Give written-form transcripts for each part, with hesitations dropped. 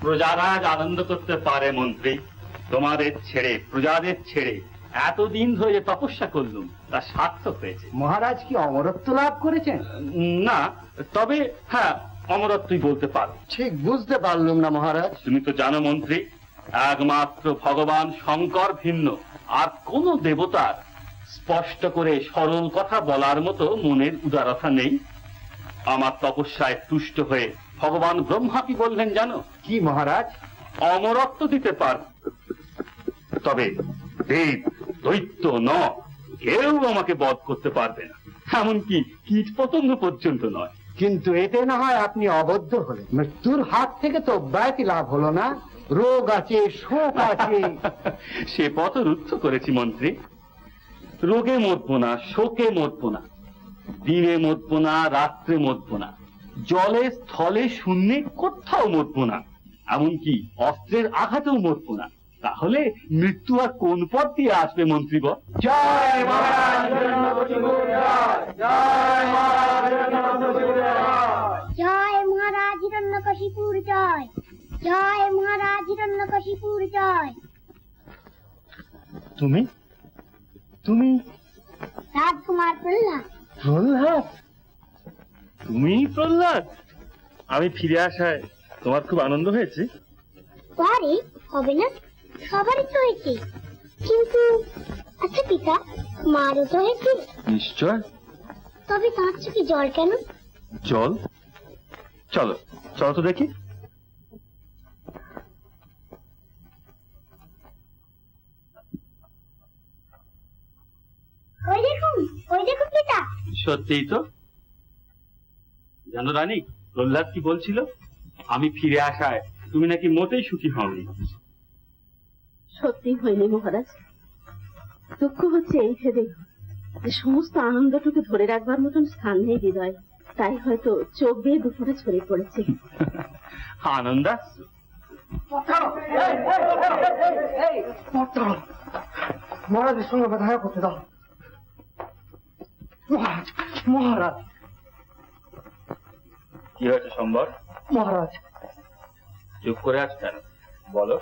প্রজারা আনন্দ করতে পারে মন্ত্রী, তোমাদের ছেড়ে প্রজাদের ছেড়ে এতদিন ধরে যে তপস্যা করলুম তা সার্থক হয়েছে। মহারাজ কি অমরত্ব লাভ করেছেন? না, তবে হ্যাঁ অমরত্বই বলতে পারো। ঠিক বুঝতে পারলুম না মহারাজ। তুমি তো জানো মন্ত্রী, একমাত্র ভগবান শঙ্কর ভিন্ন আর কোন দেবতার স্পষ্ট করে সরল কথা বলার মতো মনের উদারতা নেই। আমার তপস্যায় তুষ্ট হয়ে ভগবান ব্রহ্মা কি বললেন জানো? কি মহারাজ? অমরত্ব দিতে পার, তবে দেব দৈত্য ন কেউ আমাকে বধ করতে পারবে না, এমনকি কীট পতঙ্গ পর্যন্ত নয়। কিন্তু এতে না হয় আপনি অবদ্ধ হলেন, মৃত্যুর হাত থেকে তো ব্যাতি লাভ হলো না। রোগ আছে, শোক আছে। সে পথ রুদ্ধ করেছি মন্ত্রী। রোগে মরবো না, শোকে মরবো না, দিনে মরবো না, রাত্রে মরবো না, জলে স্থলে শূন্যে কোথাও মরবো না, এমনকি অস্ত্রের আঘাতেও মরবো না। তাহলে মৃত্যু আর কোন পথ দিয়ে আসবে মন্ত্রীবর? জয় মহারাজ! জয় মহারাজ হিরণ্যকশিপুর জয়! জয় মহারাজ হিরণ্যকশিপুর জয়! তুমি তুমি রাজকুমার প্রহ্লাদ। প্রহ্লাদ? তুমি প্রহ্লাদ? আমি ফিরে আসায় তোমার খুব আনন্দ হয়েছে? আরে হবে না, সবারই তো হয়েছে। কিন্তু আচ্ছা পিতা, মারও তো হয়েছে। নিশ্চয়। তবে তার চোখে জল কেন? জল? চলো চলো তো দেখি। ওই দেখুন পিতা। সত্যিই তো। জানো রানী, প্রহ্লাদ কি বলছিল? আমি ফিরে আসায় তুমি নাকি মোটেই সুখী হওনি। সত্যি হয়নি মহারাজ। দুঃখ হচ্ছে এই ভেবে যে সমস্ত আনন্দটুকু ধরে রাখবার মতন স্থান নেই হৃদয়, তাই হয়তো চোখ দিয়ে দুপুরে ছড়িয়ে পড়েছে। আনন্দ মহারাজের সঙ্গে দেখা করতে দাও। মহারাজ, মহারাজ! কি হয়েছে সম্বর? মহারাজ, চুপ করে আছো কেন? বলো।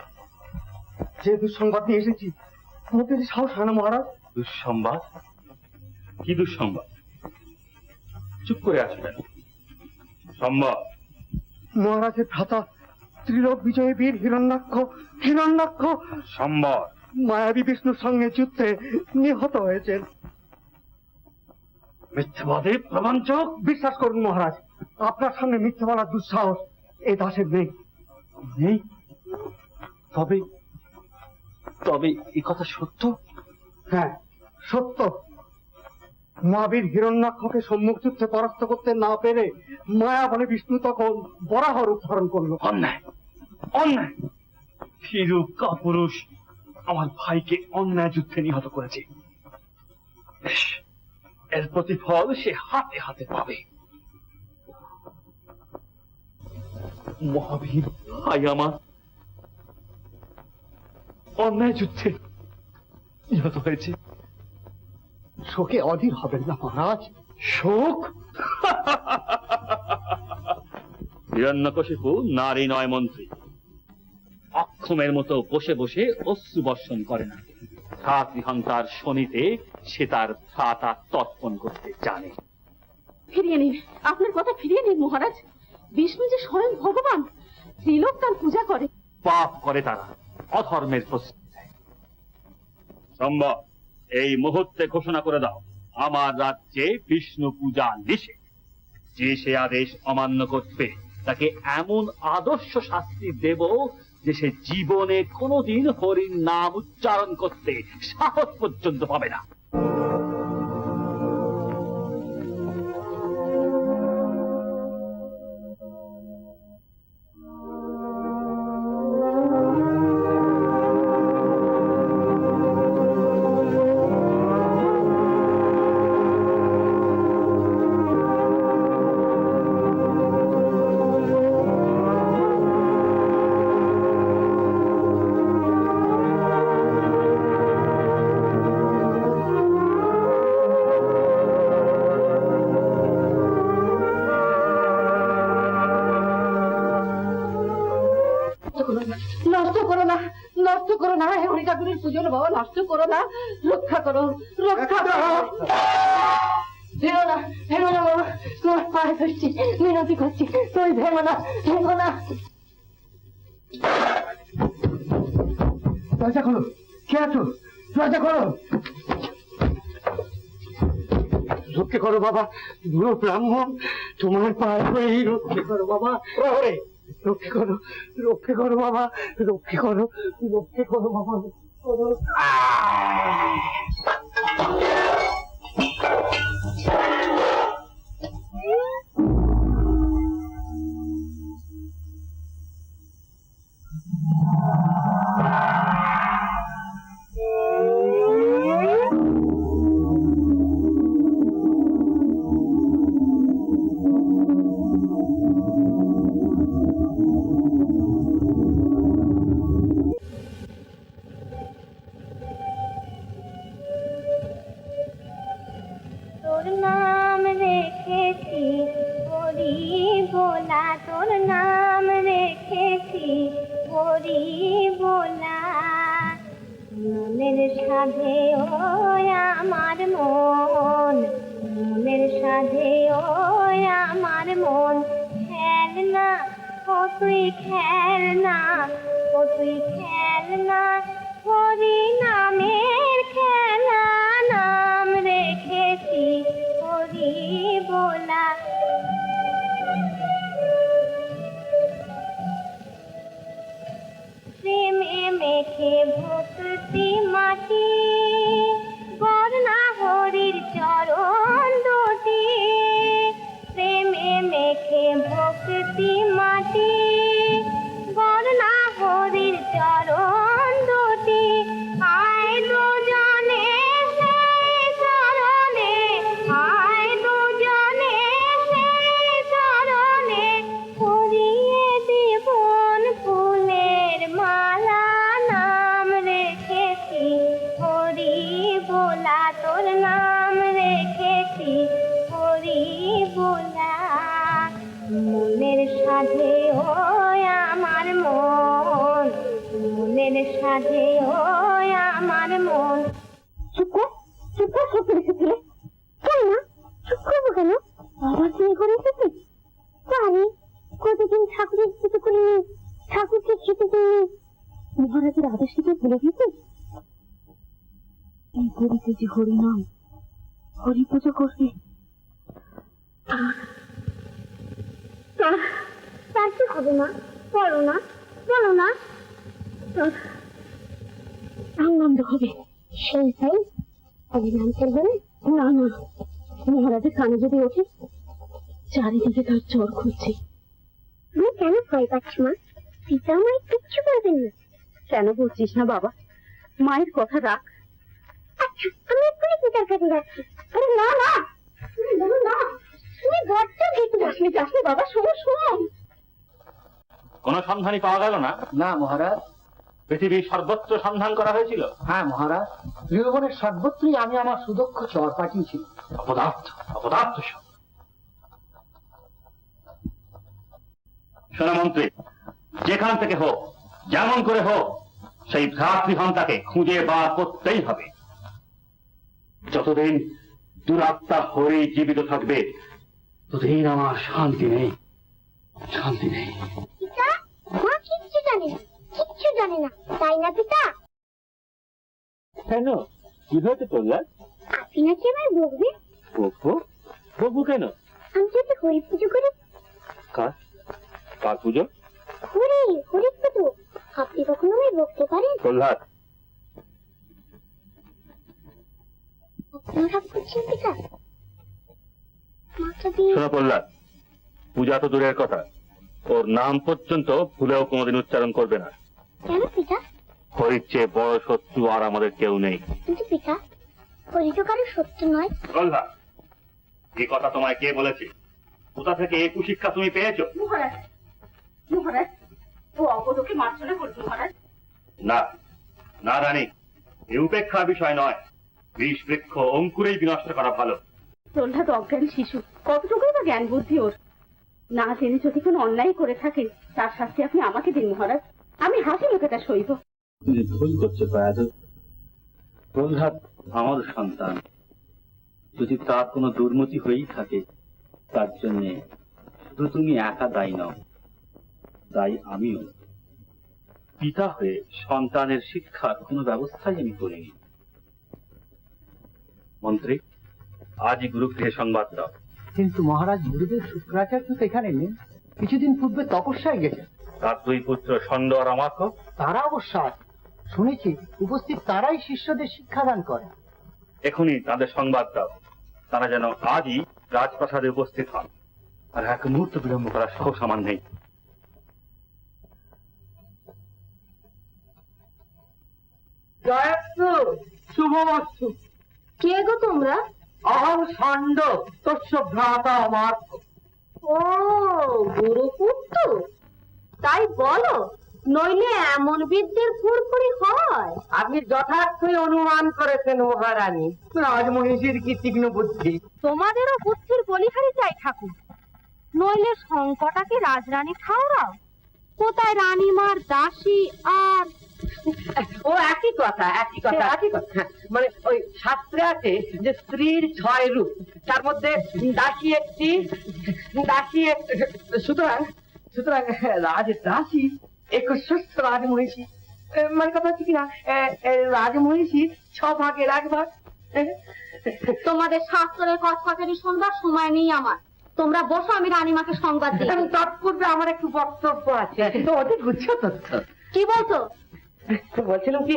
যে দুঃসংবাদ নিয়ে এসেছি মধ্যে সাহস হয় না মহারাজ। দুঃসংবাদ? কি দুঃসংবাদ? চুপ করে আছো কেন? সম্বর। মহারাজের ভ্রাতা ত্রিলোক বিজয়ী বীর হিরণ্যাক্ষ সম্বর মায়াবী বিষ্ণুর সঙ্গে যুদ্ধে নিহত হয়েছেন। মিথ্যাবাদী প্রবঞ্চক! বিশ্বাস করুন মহারাজ, আপনার সামনে মিথ্যে বলার দুঃসাহস এই দাসের নেই। নেই? তবে তবে এ কথা সত্য? হ্যাঁ সত্য। মহাবীর হিরণ্যাক্ষকে সম্মুখ যুদ্ধে পরাস্ত করতে না পেরে মায়া বলে বিষ্ণু তখন বরাহ রূপ ধারণ করলো। অন্যায়, অন্যায়! ভীরু কাপুরুষ আমার ভাইকে অন্যায় যুদ্ধে নিহত করেছে। এর প্রতিফল সে হাতে হাতে পাবে। মহাবীর ভাই আমার অন্যায় যুদ্ধে নিহত হয়েছে। শোকে অধীর হবেন না মহারাজ। শোক? হিরণ্যকশিপু নারী নয় মন্ত্রী। অক্ষমের মতো বসে বসে অশ্রু বর্ষণ করে না। ভ্রাতৃহন্তার শনিতে সে তার ভ্রাতা তর্পণ করতে জানে। ফিরিয়ে নিন, আপনার কথা ফিরিয়ে নিন মহারাজ। বিষ্ণু যে স্বয়ং ভগবান, ত্রিলোক তার পূজা করে। পাপ করে তারা, অধর্মের প্রশ্রয় দেয়। সম্ভব এই মুহূর্তে ঘোষণা করে দাও, আমার রাজ্যে বিষ্ণু পূজা নিষেধ। যে সে আদেশ অমান্য করবে তাকে এমন আদর্শ শাস্তি দেব যে সে জীবনে কোনোদিন হরির নাম উচ্চারণ করতে সাহস পর্যন্ত পাবে না। নষ্ট করো না, নষ্ট করো না, হে হরি ঠাকুরের পুজো বাবা, নষ্ট করো না, রক্ষা করো, রক্ষা করো। ভেঙো না, ভেঙো না বাবা, তোমার পায়ে ধরছি, মিনতি করছি, তুই ভেঙো না, ভেঙো না। দরজা খোলো, কে আছো? দরজা খোলো। রক্ষে করো বাবা, বুড়ো ব্রাহ্মণ, তোমার পায়ে পড়ি, রক্ষে করো বাবা। রক্ষে করো, রক্ষে করো বাবা, রক্ষে করো, রক্ষে করো বাবা, করো। তোর নাম রেখেছি হরি বোলা, তোর নাম রেখেছি হরি বোলা। মনের সাধে ও আমার মন, মনের সাধে ও আমার মন। খেলনা ও তুই খেলনা, ও তুই খেলনা, হরি নামের খেলা। নাম রেখেছি হরি বোলা। প্রেমে মেখে ভক্তি মাটি, বর্ণা হরির চরণ দুটি। প্রেমে মেখে ভক্তি মাটি, বর্ণা হরির চরণ দুটি। আয় দুজনে সেই চরণে, আয় দুজনে সেই চরণে, পরিয়ে জীবন ফুলের মালা। নাম রেখেছি হরি বোলা, তোর নাম রেখেছি হরি বোলা। মনের সাধে ও আমার মন, মনের সাধে ও আমার মন। চুপ কর, চুপ কর, সব রেখেছিলে কেন না? চুপ করবো কেন? আবার তুমি করে এসেছিস? জানি কতদিন ঠাকুরের পুজো করিনি, ঠাকুরকে খেতে দিইনি। মহারাজের আদেশ থেকে ভুলে গেছিস? এই গরিতে যে হরি নাম, হরি পুজো করবে, তার কি হবে না? বলো না, বলো না। আনন্দ হবে সেই তাই অভিমান করবে না। না, মহারাজের কানে যদি ওঠে, চারিদিকে তার জ্বর খুঁজছে। তুমি কেন ভয় পাচ্ছ মা? পিতা মায়ের কিচ্ছু করবেন না। কেন বলছিস না বাবা? মায়ের কথা রাখ। আচ্ছা, আমি এক্ষুনি পিতার কাছে যাচ্ছি। আরে না না, তুমি না, তুমি বড্ড ভীতু। যাসনি, যাসনি বাবা, শোনো শোনো। কোন সন্ধানই পাওয়া গেল না? না মহারাজ। পৃথিবীর সর্বত্র সন্ধান করা হয়েছিল? হ্যাঁ মহারাজ, গৃহবনের সর্বত্রই আমি আমার সুদক্ষ চর পাঠিয়েছি। অপদার্থ, অপদার্থ সব। শোনো মন্ত্রী, যেখান থেকে হোক, যেমন করে হোক, সেই ভ্রাতৃহন্তাকে খুঁজে বার করতেই হবে। যতদিন দুরাত্মা হরি জীবিত থাকবে, ততদিন আমার শান্তি নেই, শান্তি নেই। পিতা, মা কিচ্ছু জানে না, কিচ্ছু জানে না, তাই না পিতা? কেন, কি হয়েছে তোর? আপনি নাকি আমার বকবে? বকবো? বকবো কেন? আমি যদি হরি পুজো করি। কার কার পুজো? হরি পুজো। আপনি কখনো আমায় বকতে পারেন? প্রহ্লাদ, আপনি রাগ করছেন পিতা? মাথা দিয়ে শোনো প্রহ্লাদ, পূজা তো দূরের কথা, ওর নাম পর্যন্ত ভুলেও কোনোদিন উচ্চারণ করবে না। কেন পিতা? হরির চেয়ে বড় শত্রু আর আমাদের কেউ নেই। কিন্তু পিতা, হরি তো কারো সত্য নয়। প্রহ্লাদ, এই কথা তোমায় কে বলেছে? কোথা থেকে এই কুশিক্ষা তুমি পেয়েছো? মহারাজ, মহারাজ, ও অপদকে মার্জনা করছে মহারাজ। না না রানী, এ উপেক্ষার বিষয় নয়। বিষ বৃক্ষ অঙ্কুরেই বিনষ্ট করা ভালো। প্রহ্লাদ অজ্ঞান শিশু, কতটুকুই বা জ্ঞান বুদ্ধি ওর। না জেনে যদি কোনো অন্যায় করে থাকে, তার শাস্তি আপনি আমাকে দিন মহারাজ। আমি হাসি মুখে তা সইব। তুমি ভুল করছো প্রয়াত। প্রহ্লাদ আমার সন্তান, যদি তার কোনো দুর্মতি হয়েই থাকে, তার জন্য শুধু তুমি একা দায়ী নও, তাই আমিও। পিতা হয়ে সন্তানের শিক্ষার কোনো ব্যবস্থাই আমি করিনি। মন্ত্রী, আজই গুরুগৃহে সংবাদ দাও। কিন্তু মহারাজ, গুরুদেব শুক্রাচার্য তো এখানে নেই, কিছুদিন পূর্বে তপস্যায় গেছেন। তার দুই পুত্র ষণ্ড আর আমাক্ষ? তারা অবশ্য আছে, শুনেছি উপস্থিত তারাই শিষ্যদের শিক্ষাদান করে। এখনই তাদের সংবাদ দাও, তারা যেন আজই রাজপ্রাসাদে উপস্থিত হন। আর এক মুহূর্ত বিলম্ব করার সাহস আমার নেই। শুভমস্তু। কে গো তোমরা? অহং ষণ্ড তস্য ভ্রাতা আমার। ও গুরুপুত্র, তাই বলো, নইলে এমন বিদ্যের ফুরফুরি হয়? আপনি যথার্থই অনুমান করেছেন মহারানী, রাজমহিষীর কি তীক্ষ্ণ বুদ্ধি। তোমাদেরও বুদ্ধির বলিহারি চাই ঠাকুর, নইলে সংকটাকে রাজরানী ঠাওরাও। কোথায় রানীমার দাসী আর ও একই কথা। মানে ওই শাস্ত্রে আছে যে স্ত্রীর 6 রূপ, তার মধ্যে দাসী একটি। সুতরাং রাজদাসী 21 রাজমহিষী। মানে কথা হচ্ছে কিনা, রাজমহিষী 6 ভাগের 1 ভাগ। তোমাদের শাস্ত্রের কথাকারি শুনবার সময় নেই আমার। তোমরা বসো, আমি রানীমাকে সংবাদ দিই। তৎপূর্বে আমার একটু বক্তব্য আছে, অতি গুচ্ছ তথ্য। কি বলছো? বলছিলাম কি,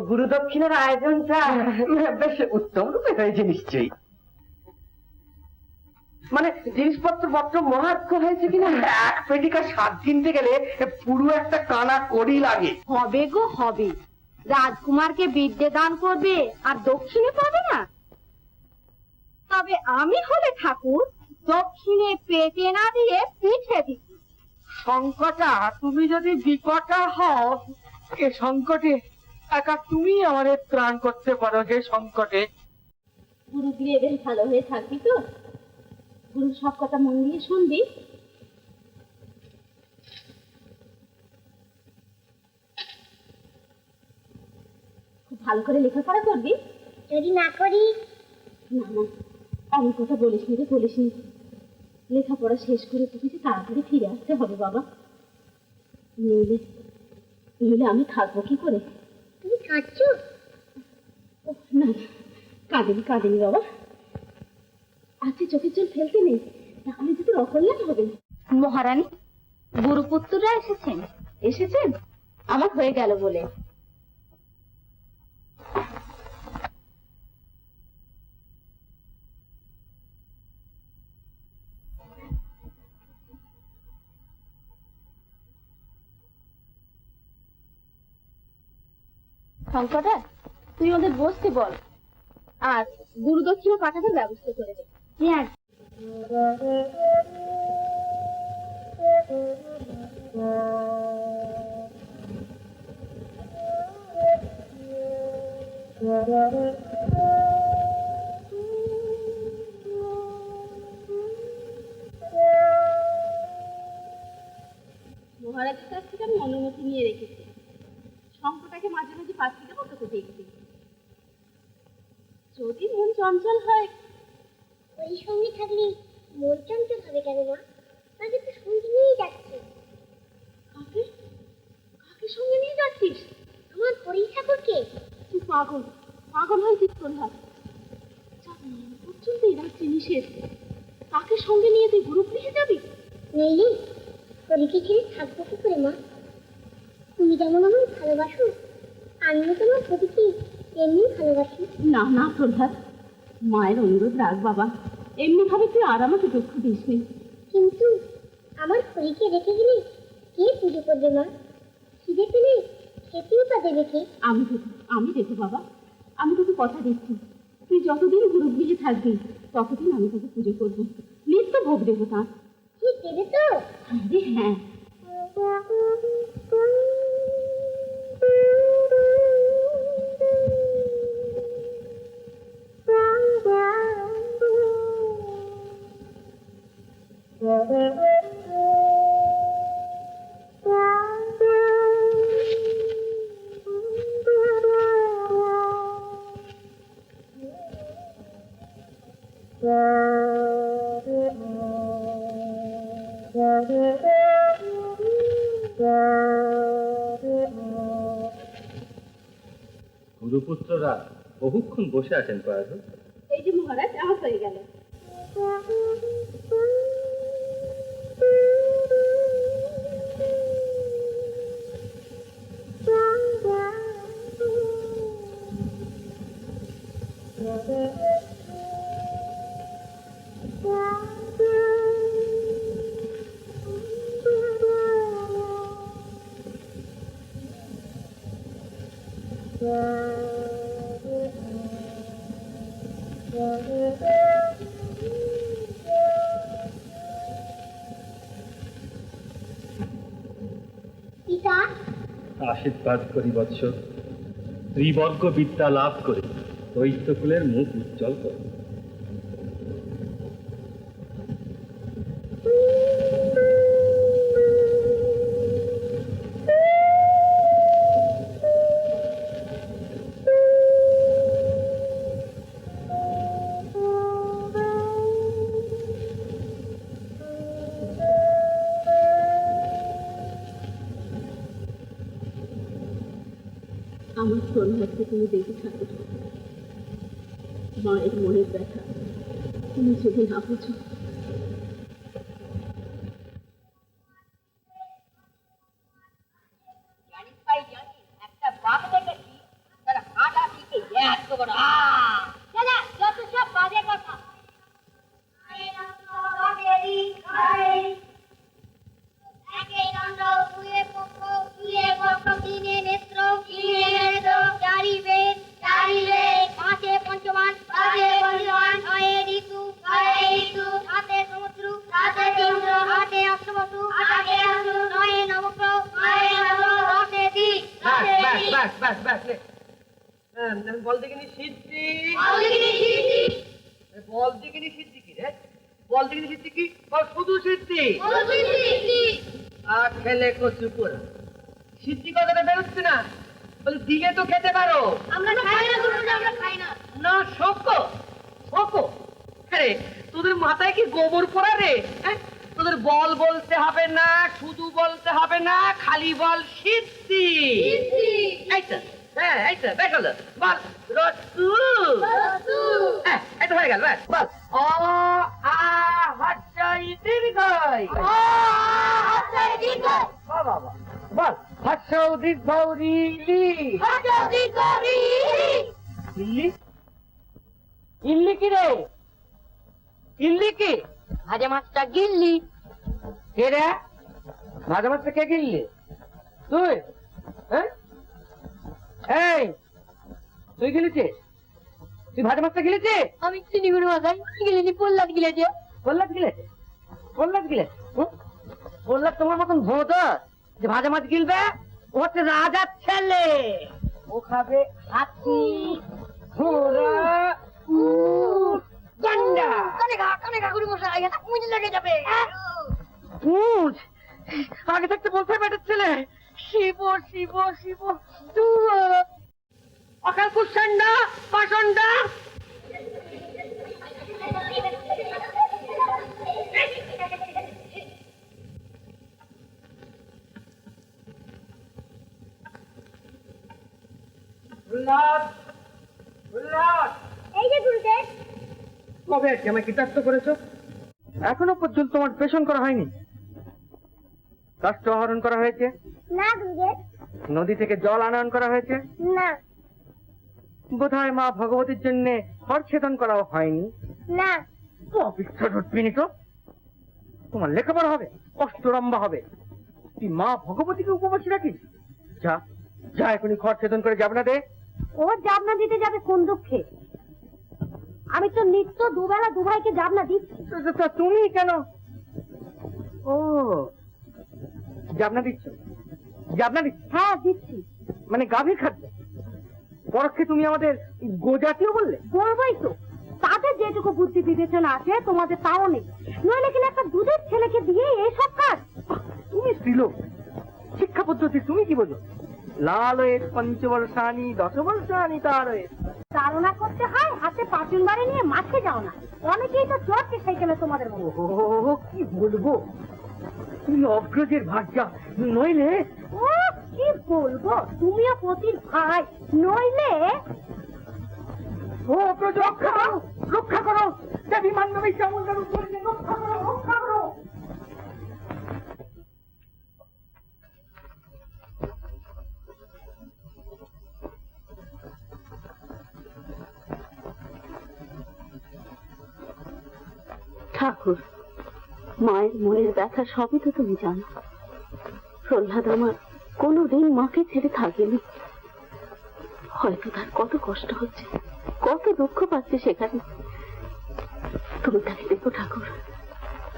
গুরু দক্ষিণের আয়োজনটা বেশ উত্তম রূপে হয়েছে নিশ্চয়ই। মানে জিনিসপত্র মহার্ঘ হয়েছে কিনা। এক পেটিকা শাক কিনতে গেলে পুরো একটা কানা কড়ি লাগে। হবে গো হবে, রাজকুমারকে বিদ্যে দান করবে আর দক্ষিণে পাবে না? তবে আমি হলে ঠাকুর, দক্ষিণে পেটে না দিয়ে পিঠে দিত। সংকটা, তুমি যদি বিকটা হও, এ সংকটে একা তুমি আমাদের ত্রাণ করতে পারো। যে সংকটে গুরু গিয়ে বেশ ভালো হয়ে থাকবি তো? গুরু সব কথা মন দিয়ে শুনবি। খুব ভালো করে লেখাপড়া করবি। যদি না করি? না না, এমন কথা বলিস নি রে, বলিস নি। লেখাপড়া শেষ করে তোকে তাড়াতাড়ি ফিরে আসতে হবে বাবা, নইলে আমি থাকবো কি করে? তুমি কাঁদছো? না কাঁদিনি বাবা। আজকে চোখের জল ফেলতে নেই, তাহলে যদি অকল্যাণ হবে। মহারানী, গুরুপুত্ররা এসেছেন? আমার হয়ে গেল বলে। শঙ্করা, তুই ওদের বসতে বল, আর গুরু দক্ষিণা পাঠানোর ব্যবস্থা করে দে। হ্যাঁ। মহারাজের কাছ থেকে আমি অনুমতি নিয়ে রেখেছি, শঙ্কটাকে মাঝে মাঝে পাঠিয়ে দেবো তোকে দেখবি। যদি মন চঞ্চল হয়। ওই সঙ্গে থাকলে মন চঞ্চল হবে কেন মা? তাকে তো সঙ্গে নিয়ে যাচ্ছি। কাকে সঙ্গে নিয়ে যাচ্ছিস? আমার হরি ঠাকুরকে। তুই পাগল হয়েছিস প্রহ্লাদ। কাছে নিষেধ, তাকে সঙ্গে নিয়ে তুই গুরুগৃহে যাবি? নেই, পরীকে ছেড়ে থাকবো কি করে মা? তুমি যেমন আমায় ভালোবাসো, আমিও তোমার পরীকে এমনি ভালোবাসি। না না প্রভাত, মায়ের অনুরোধ রাখ বাবা, এমনি ভাবে তুই আর আমাকে দুঃখ দিস নি। কিন্তু আমার পরীকে রেখে গেলে কে পুজো করবে মা? খিদে পেলে খেতেও তা দেবে কে? আমি দেবো বাবা, আমি তোকে কথা দিচ্ছি, তুই যতদিন গুরুগৃহে থাকবি ততদিন আমি তোকে পুজো করবো, নিত্য ভোগ দেবো তার। ঠিক দেবে তো? আরে হ্যাঁ। গুরুপুত্ররা বহুক্ষণ বসে আছেন প্রয়াত। এই যে মহারাজ, আমার হয়ে গেল। পিতা, আশীর্বাদ করি বৎস, ত্রিবর্গ বিদ্যা লাভ করে দৈত্যকুলের মুখ উজ্জ্বল করে। আমার প্রণামকে তুমি দেখে থাকো, মায়ের মনের ব্যথা তুমি যদি না বুঝো। একটা বাঘ দেখেছি, তার হাঁটা দিকে এত বড়। দাদা, যত সব বাজে কথা। বল দেখিনি সিদ্ধি, বল দেখিনি সিদ্ধি কি রে? বল দেখিনি সিদ্ধি কি? বল শুধু সিদ্ধি। খেলে কচু পোড়া, সিদ্ধি কথাটা বেরোচ্ছে না। বল দিলে তো খেতে পারো। আমরা খাই না গুরুজি, আমরা খাই না। না শোকো শোকো, আরে তোদের মাথায় কি গোবর পোড়া রে? হ্যাঁ, তোদের বল বলতে হবে না, শুধু বলতে হবে না, খালি বল সিদ্ধি। এইটা, হ্যাঁ এইটা বেশ হলো। বল রসু। হ্যাঁ, এটা হয়ে গেল। বল অ আ হর্ষই দীর্ঘই। বাবা, বল হর্ষ দীর্ঘ রি লি। ইল্লি, ইল্লি কি রে? ইল্লি কি? ভাজা মাছটা গিললি। কে রে? ভাজা মাছটা কে গিললি? তুই? হ্যাঁ, এই তুই গিলেছিস? তুই ভাজা মাছটা গিলেছিস? আমি চিনি গুরু মশাই গিলিনি, পোল্লাদ গিলেছে। প্রহ্লাদ গিলেছে? প্রহ্লাদ গিলেছে? প্রহ্লাদ তোমার মতন ভোট যে ভাজা মাছ গিলবে? ও হচ্ছে রাজার ছেলে, ও খাবে হাতি, ঘোড়া, উট, গন্ডা। কানে খা গুরু মশাই, এটা মুজে লেগে যাবে। উঠ, আগে থাকতে বলতে বেটার ছেলে। শিব শিব শিব তু অকাল কুসন্ডা পাষণ্ডা। এই যে গুরুদেব, কবে আর কি আমায় কৃতার্থ করেছো? এখনো পর্যন্ত তোমার পেষণ করা হয়নি। কাষ্ঠ আহরণ করা হয়েছে না গুরুদেব, নদী থেকে জল আনয়ন করা হয়েছে না বোধহয় মা ভগবতীর জন্য হরছেদন করাও হয়নি। না অপেক্ষা রটবিনি তো তোমার লেখাপড়া হবে, অষ্টরম্বা হবে। তুই মা ভগবতীকে উপবাসী রাখিস? যা যা এখনই হরছেদন করে যাবে না দে। ও জাবনা দিতে যাবে কোন দুঃখে? আমি তো নিত্য দুবেলা দুভাইকে জাবনা দিচ্ছি। তা তুমি কেন? ও জাবনা দিচ্ছ? জাবনা দিচ্ছ হ্যাঁ দিচ্ছি। মানে গাভীর খাদ্য? পরোক্ষে তুমি আমাদের গোজাতীয় বললে। বলবোই তো, তাদের যেটুকু বুদ্ধি বিবেচনা আছে তোমাদের তাও নেই। নইলে কিনা একটা দুধের ছেলেকে দিয়ে এইসব কাজ। তুমি স্ত্রীলোক, শিক্ষা পদ্ধতি তুমি কি বোঝো? লাল হয়ে পঞ্চবর্ষানি 10 বর্ষানি তার হয়ে চালনা করতে হয়, হাতে পাঁচুন বাড়ি নিয়ে মাঠে যাও না। অনেকেই তো চড়ছে সাইকেলে তোমাদের মতো। ও কি বলবো, তুমি অগ্রজের ভাগ্যা, নইলে ও কি বলবো, তুমিও পতির ভাই, নইলে ও অগ্রজ রক্ষা করো, রক্ষা করো, দেবী মান্ডবী চামুন্ডার উপরে রক্ষা করো, রক্ষা করো। ঠাকুর, মায়ের মনের ব্যথা সবই তো তুমি জানো। প্রহ্লাদ আমার কোনোদিন মাকে ছেড়ে থাকেনি। হয়তো তার কত কষ্ট হচ্ছে, কত দুঃখ পাচ্ছে সেখানে। তুমি তাকে দেখো ঠাকুর,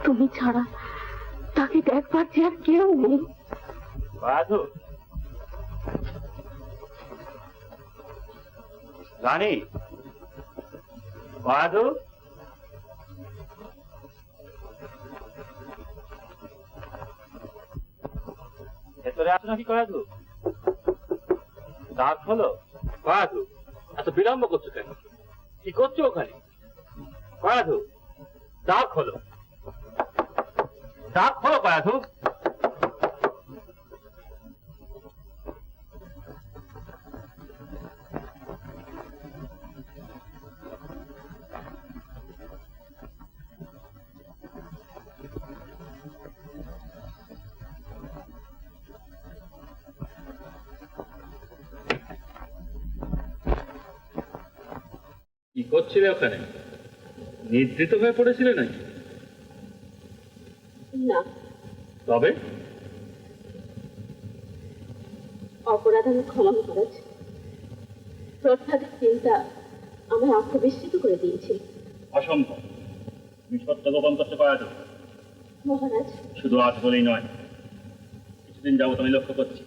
তুমি ছাড়া তাকে দেখবার যে আর কেউ নেই। রানী বাহাদুর, ভেতরে আসো নাকি কয়াদু? দাঁত হলো কয়াদু, এত বিলম্ব করছো কেন? কি করছো ওখানে? কয়াদু দাঁত হলো, দাঁত হলো কয়াদু। কি করছিলে ওখানে? নিদ্রিত হয়ে পড়েছিলে নাকি? না, তবে অপরাধ আমি ক্ষমা করেছি। প্রহ্লাদের চিন্তা আমায় আত্মবিস্মৃত করে দিয়েছে। অসম্ভব, তুমি সত্য গোপন করতে পারো। মহারাজ, শুধু আজ বলেই নয়, কিছুদিন যাবত আমি লক্ষ্য করছি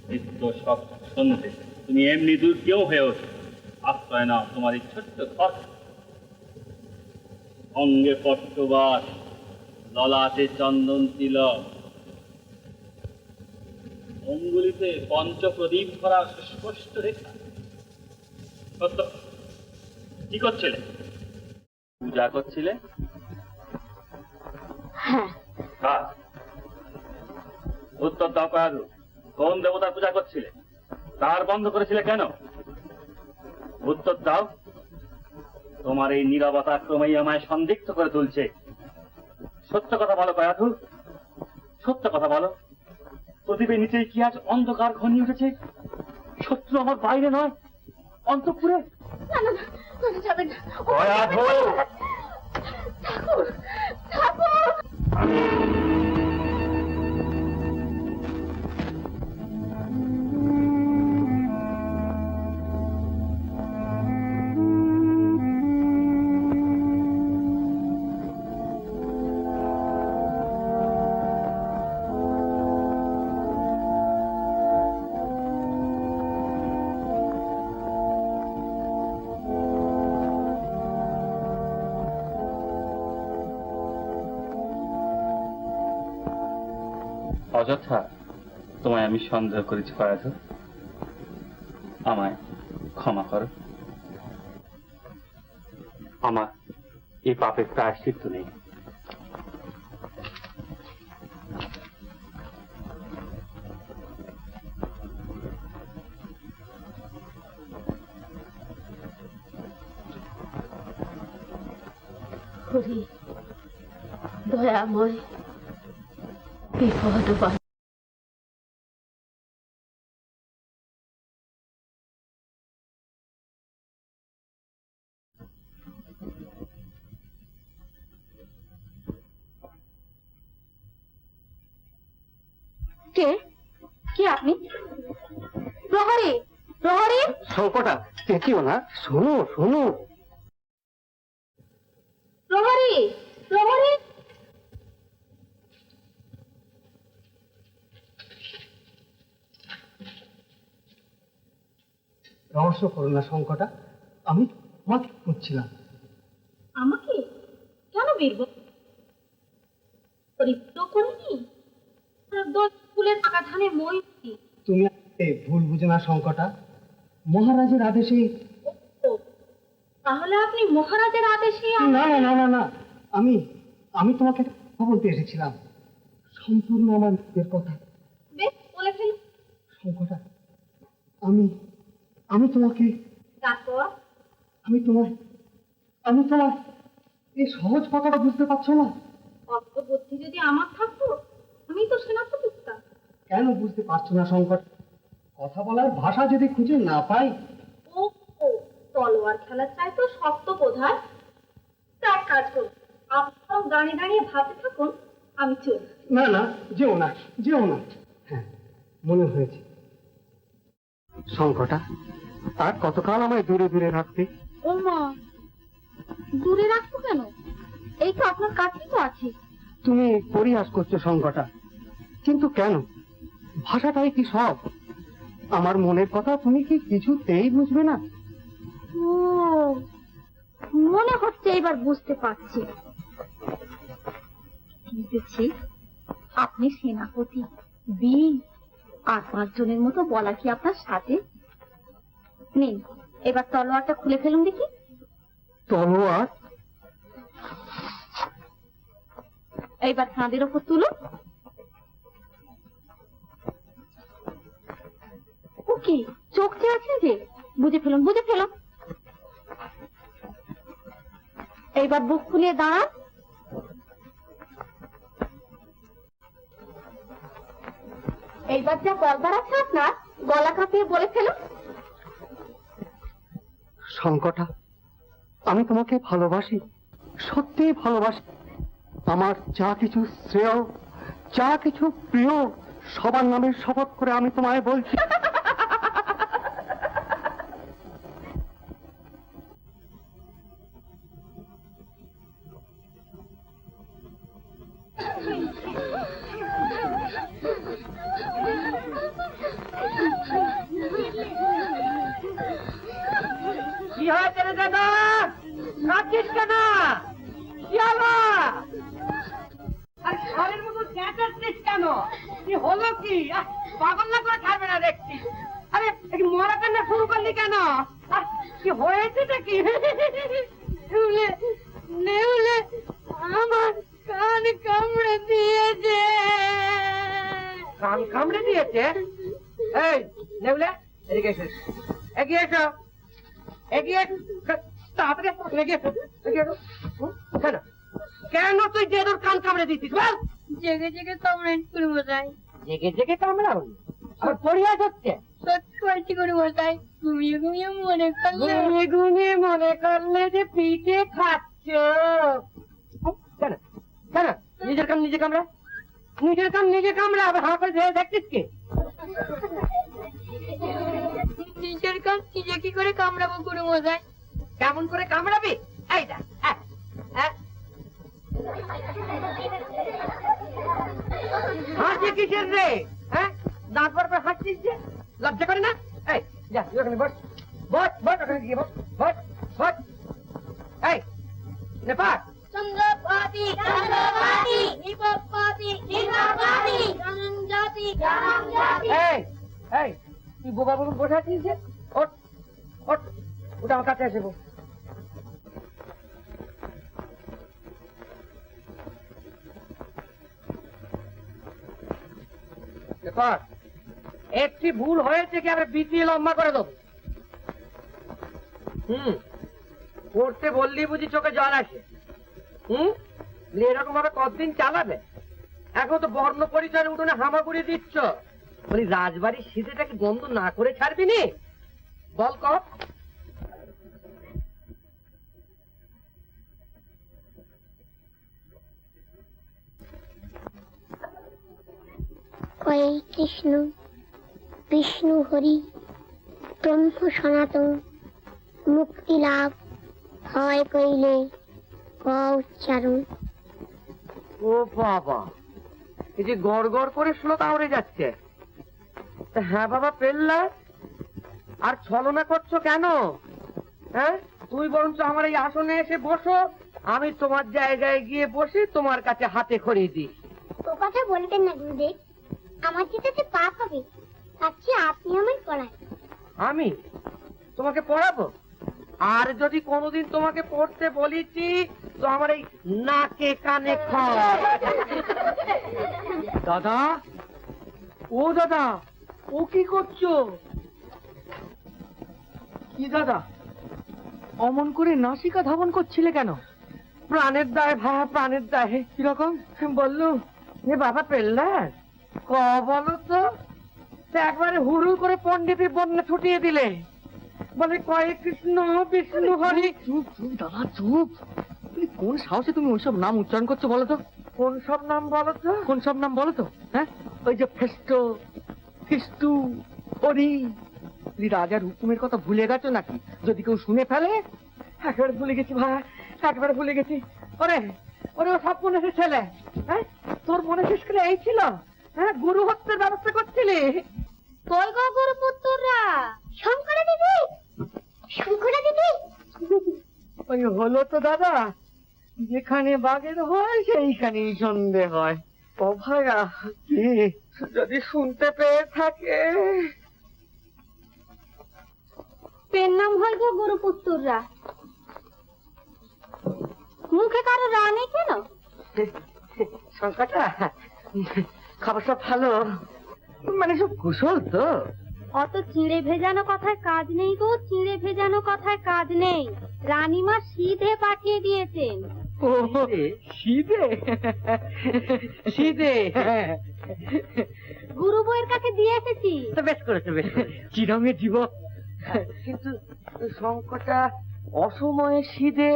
নিত্য সব সন্ধ্যে তুমি এমনি দুর্গেও হয়ে ওঠো। আশ্রয় নাও তোমার এই ছোট্ট ঘর, অঙ্গে পট্টবাস, ললাটে চন্দন তিলক, অঙ্গুলিতে পঞ্চপ্রদীপ ভরা সুস্পষ্ট রেখা। সত্য, কি করছিলে? পূজা করছিলে? হ্যাঁ। কার? উত্তর দাও কয়াদু, কোন দেবতার পূজা করছিলে? তার বন্ধ করেছিলে কেন? উত্তর দাও। তোমার এই নীরবতা ক্রমেই আমায় সন্দিগ্ধ করে তুলছে। সত্য কথা বলো কয়াধু, সত্য কথা বলো। প্রদীপের নিচে কি আজ অন্ধকার ঘনিয়ে উঠেছে? শত্রু আমার বাইরে নয়, অন্তঃপুরে। না না না, যাবেন না কয়াধু। ঠাকুর, ঠাকুর। অযথা তোমায় আমি সন্দেহ করেছি কয়াধু, আমায় ক্ষমা করো। আমার এই পাপের প্রায়শ্চিত্ত নেই। হরি দয়াময় বিপদ বাঁধা। কে কে আপনি? প্রহরী, প্রহরী! শঙ্কটা দেখিও না, শোনো শোনো। প্রহরী, প্রহরী! রহস্য করো না শঙ্কটা, আমি তোমাকে খুঁজছিলাম। আমাকে কেন বীরব তো করিনি? ফুলের পাকা ধানে মই। তুমি ভুল বুঝো না শঙ্কটা, মহারাজের আদেশে। তাহলে আপনি মহারাজের আদেশে? না না না না না, আমি আমি তোমাকে একটা কথা বলতে এসেছিলাম, সম্পূর্ণ আমার নিজের কথা। বেশ, বলে ফেলুন। শঙ্কটা, আমি আমি তোমাকে, তারপর? আমি তোমার এই সহজ কথাটা বুঝতে পারছো না? অত বুদ্ধি যদি আমার থাকতো আমি তো সেনাপতি হতাম। কেন বুঝতে পারছো না শঙ্কর? কথা বলার ভাষা যদি খুঁজে না পাই। ও ও, তলোয়ার খেলার চাই তো শক্ত বোধহয়। তা এক কাজ করুন, আপনারাও দাঁড়িয়ে দাঁড়িয়ে ভাবতে থাকুন, আমি চলি। না না, যেও না, যেও না। হ্যাঁ, মনে হয়েছে। শঙ্কটা, আর কতকাল আমায় দূরে দূরে রাখতে? ও মা, দূরে রাখবো কেন? এই তো আপনার কাছেই তো আছি। তুমি পরিহাস করছো শঙ্কটা, কিন্তু কেন? ভাষাটাই কি সব? আমার মনের কথা তুমি কি কিছুতেই বুঝবে না? ও, মনে হচ্ছে এবার বুঝতে পারছি। বুঝেছি, আপনি সেনাপতি, বীর, আর 5 জনের মতো বলা কি আপনার সাথে? নিন, এবার তলোয়ারটা খুলে ফেলুন দেখি। তলোয়ার? এইবার কাঁধের ওপর তুলুন। ও কি, চোখ চেয়ে আছে যে? বুঝে ফেলুন, বুঝে ফেলুন। এইবার বুক ফুলিয়ে দাঁড়ান। এইবার যা বলবার আছে আপনার, গলা কাঁপিয়ে বলে ফেলুন। শঙ্কটা, আমি তোমাকে ভালোবাসি, সত্যিই ভালোবাসি। আমার যা কিছু শ্রেয়, যা কিছু প্রিয়, সবার নামে শপথ করে আমি তোমায় বলছি। কি হয়েছে রে দাদা? কাঁদছিস কেন? কি হলো? আর ঘরের মতো চেঁচাচ্ছিস কেন? কি হলো কি? পাগল না করে ছাড়বে না দেখছি। আরে মরা কান্না শুরু করলি কেন? কি হয়েছেটা কি? নেউলে, নেউলে আমার কান কামড়ে দিয়েছে। কান কামড়ে দিয়েছে? এই নেউলে, এদিকে এসো, এগিয়ে এসো, এগিয়ে তাড়াতাড়ি এগিয়ে এসো, এগিয়ে এসো। কেন কেন তুই যে তোর কান কামড়ে দিচ্ছিস বল? জেগে জেগে কামড়েন করে বসাই। জেগে জেগে কামড়াও? আবার পরিহাস হচ্ছে? সত্যি বলছি করে বসাই, ঘুমিয়ে ঘুমিয়ে মনে করলে। ঘুমিয়ে ঘুমিয়ে মনে করলে যে পিঠে খাচ্ছ। কেন কেন নিজের কান নিজে কামড়া, নিজের কান নিজে কামড়া, আবার হাঁ করে দেখছিস কি? নিজের কান নিজে কি করে কামড়াবো গুরু মশাই? কেমন করে কামড়াবি? এইটা হাসি কিসের রে? হ্যাঁ, দাঁত বার করে হাসছিস যে? লজ্জা করে না? এই যা তুই ওখানে বস, বস বস, ওখানে গিয়ে বস, বস বস। এই নেপাল চন্দ্রপাতি চন্দ্রপাতি নিপপাতি নিপপাতি জনজাতি জনজাতি। এই এই তুই বোবা বাবু বসে আছিস যে? ওঠ ওঠ, ওটা আমার কাছে এসে বস। ব্যাপার একটি ভুল হয়েছে কি আমরা বিপিএ লম্বা করে দেবো? পড়তে বললি বুঝি চোখে জল আসে? এরকম ভাবে কতদিন চালাবে? এখন তো বর্ণ পরিচয়ের উঠোনে হামাগুড়ি দিচ্ছ। বলি রাজবাড়ির শীতেটাকে গন্ধ না করে ছাড়বি নি? বল কর। হরে কৃষ্ণ বিষ্ণু হরি ব্রহ্ম সনাতন মুক্তি লাভ হয় কইলে ক উচ্চারণ। ও বাবা, এই যে গড় গড় করে শ্লোক আওড়ে যাচ্ছে। তা হ্যাঁ বাবা পেল্লার, আর ছলনা করছো কেন? হ্যাঁ, তুই বরঞ্চ আমার এই আসনে এসে বসো, আমি তোমার জায়গায় গিয়ে বসে তোমার কাছে হাতে খড়ি দিই। ও কথা বলবেন না গুরুদেব, আমার যেটাতে পাপ হবে। আচ্ছা আপনি আমায় পড়ান। আমি তোমাকে পড়াবো? আর যদি কোনোদিন তোমাকে পড়তে বলেছি তো আমার এই নাকে কানে খড়। দাদা, ও দাদা, ও কি করছো? কি দাদা, অমন করে নাসিকা ধাবন করছিলে কেন? প্রাণের দায় ভাই, প্রাণের দায়। কিরকম বললো? এ বাবা পেল্লার, ক বলো তো। একবারে হুড়ু করে পণ্ডিতের বন্যা ছুটিয়ে দিলে। বলে কয়ে কৃষ্ণ বিষ্ণু হরি। চুপ চুপ দাদা চুপ। কোন সাহসে তুমি ওইসব নাম উচ্চারণ করছো বলো তো? কোন সব নাম বলো তো? কোন সব নাম বলো তো? হ্যাঁ, ওই যে ফেস্টো, ফিস্টু, হরি। রাজার হুকুমের কথা ভুলে গেছো নাকি? যদি কেউ শুনে ফেলে। একেবারে ভুলে গেছি ভাই, একেবারে ভুলে গেছি। ওরে ওরে, ও সব মনে ছেলে। হ্যাঁ, তোর মনে শেষ করে এই ছিল? হ্যাঁ, গুরু হত্যার ব্যবস্থা করছিলি? কই গো গুরু পুত্ররা? শঙ্করা দিদি, শঙ্করা দিদি। ওই হলো তো দাদা, যেখানে বাঘের হয় সেইখানেই সন্ধে হয়। ও ভাইয়া, কি যদি শুনতে পেয়ে থাকে? পেন নাম হয় গো গুরু পুত্ররা। মুখে কারো রা নেই কেন? সংখ্যাটা খাবার সব ভালো, মানে সব কুশল তো? অত চিড়ে ভেজানো কথায় কাজ নেই গো, চিড়ে ভেজানো কথায় কাজ নেই। রানীমা সিধে পাঠিয়ে দিয়েছেন। ও সিধে, সিধে। গুরু বইয়ের কাছে দিয়ে এসেছি। তো বেশ করেছে, বেশ করেছে। কি রঙের জীবক! কিন্তু সংকটটা অসময়ে সিধে।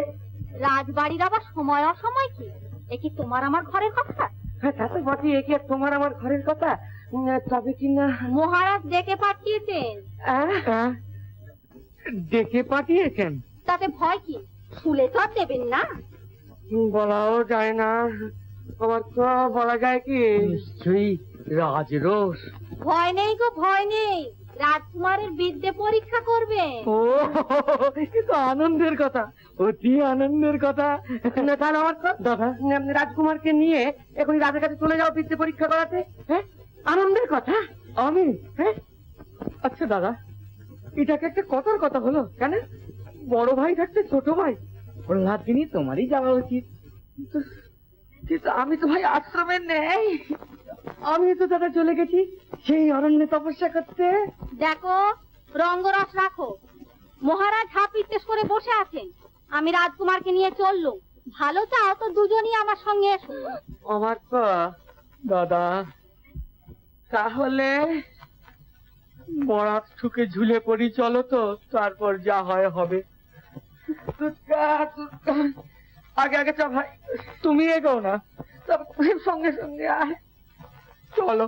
রাজবাড়ির আবার সময় অসময় কি? এ কি তোমার আমার ঘরের কথা? হ্যাঁ, তা তো বটে, একে তোমার আমার ঘরের কথা। তবে কিনা মহারাজ ডেকে পাঠিয়েছেন। ডেকে পাঠিয়েছেন? তাতে ভয় কি? শুলে তো আর দেবেন না। বলাও যায় না। আমার তো বলা যায় কি? নিশ্চয়ই রাজরোষ। ভয় নেই গো, ভয় নেই। রাজকুমারের বিদ্যে পরীক্ষা করবে। ও, কিন্তু আনন্দের কথা, অতি আনন্দের কথা। তাহলে আমার দাদা রাজকুমারকে নিয়ে এখনই রাজার কাছে চলে যাও বিদ্যে পরীক্ষা করাতে। হ্যাঁ, আনন্দের কথা। আমি? হ্যাঁ, আচ্ছা দাদা, এটাকে একটা কথার কথা হলো কেন? বড় ভাই থাকতে ছোট ভাই, প্রহ্লাদ দিনই তোমারই যাওয়া উচিত। কিন্তু আমি তো ভাই আশ্রমে নেই। আমি তো দাদা চলে গেছি সেই অরণ্যে তপস্যা করতে। দেখো, রঙ্গরস রাখো। মহারাজ হাফ ইত্তেস করে বসে আছেন, আমি রাজকুমারকে নিয়ে চললুম। ভালো চাও তো দুজনই আমার সঙ্গে এসো। আমার তো দাদা, তাহলে বরাত ঠুকে ঝুলে পড়ি, চলো তো, তারপর যা হয় হবে। আগে আগে চ ভাই, তুমি এগো না, সঙ্গে সঙ্গে আয়, চলো।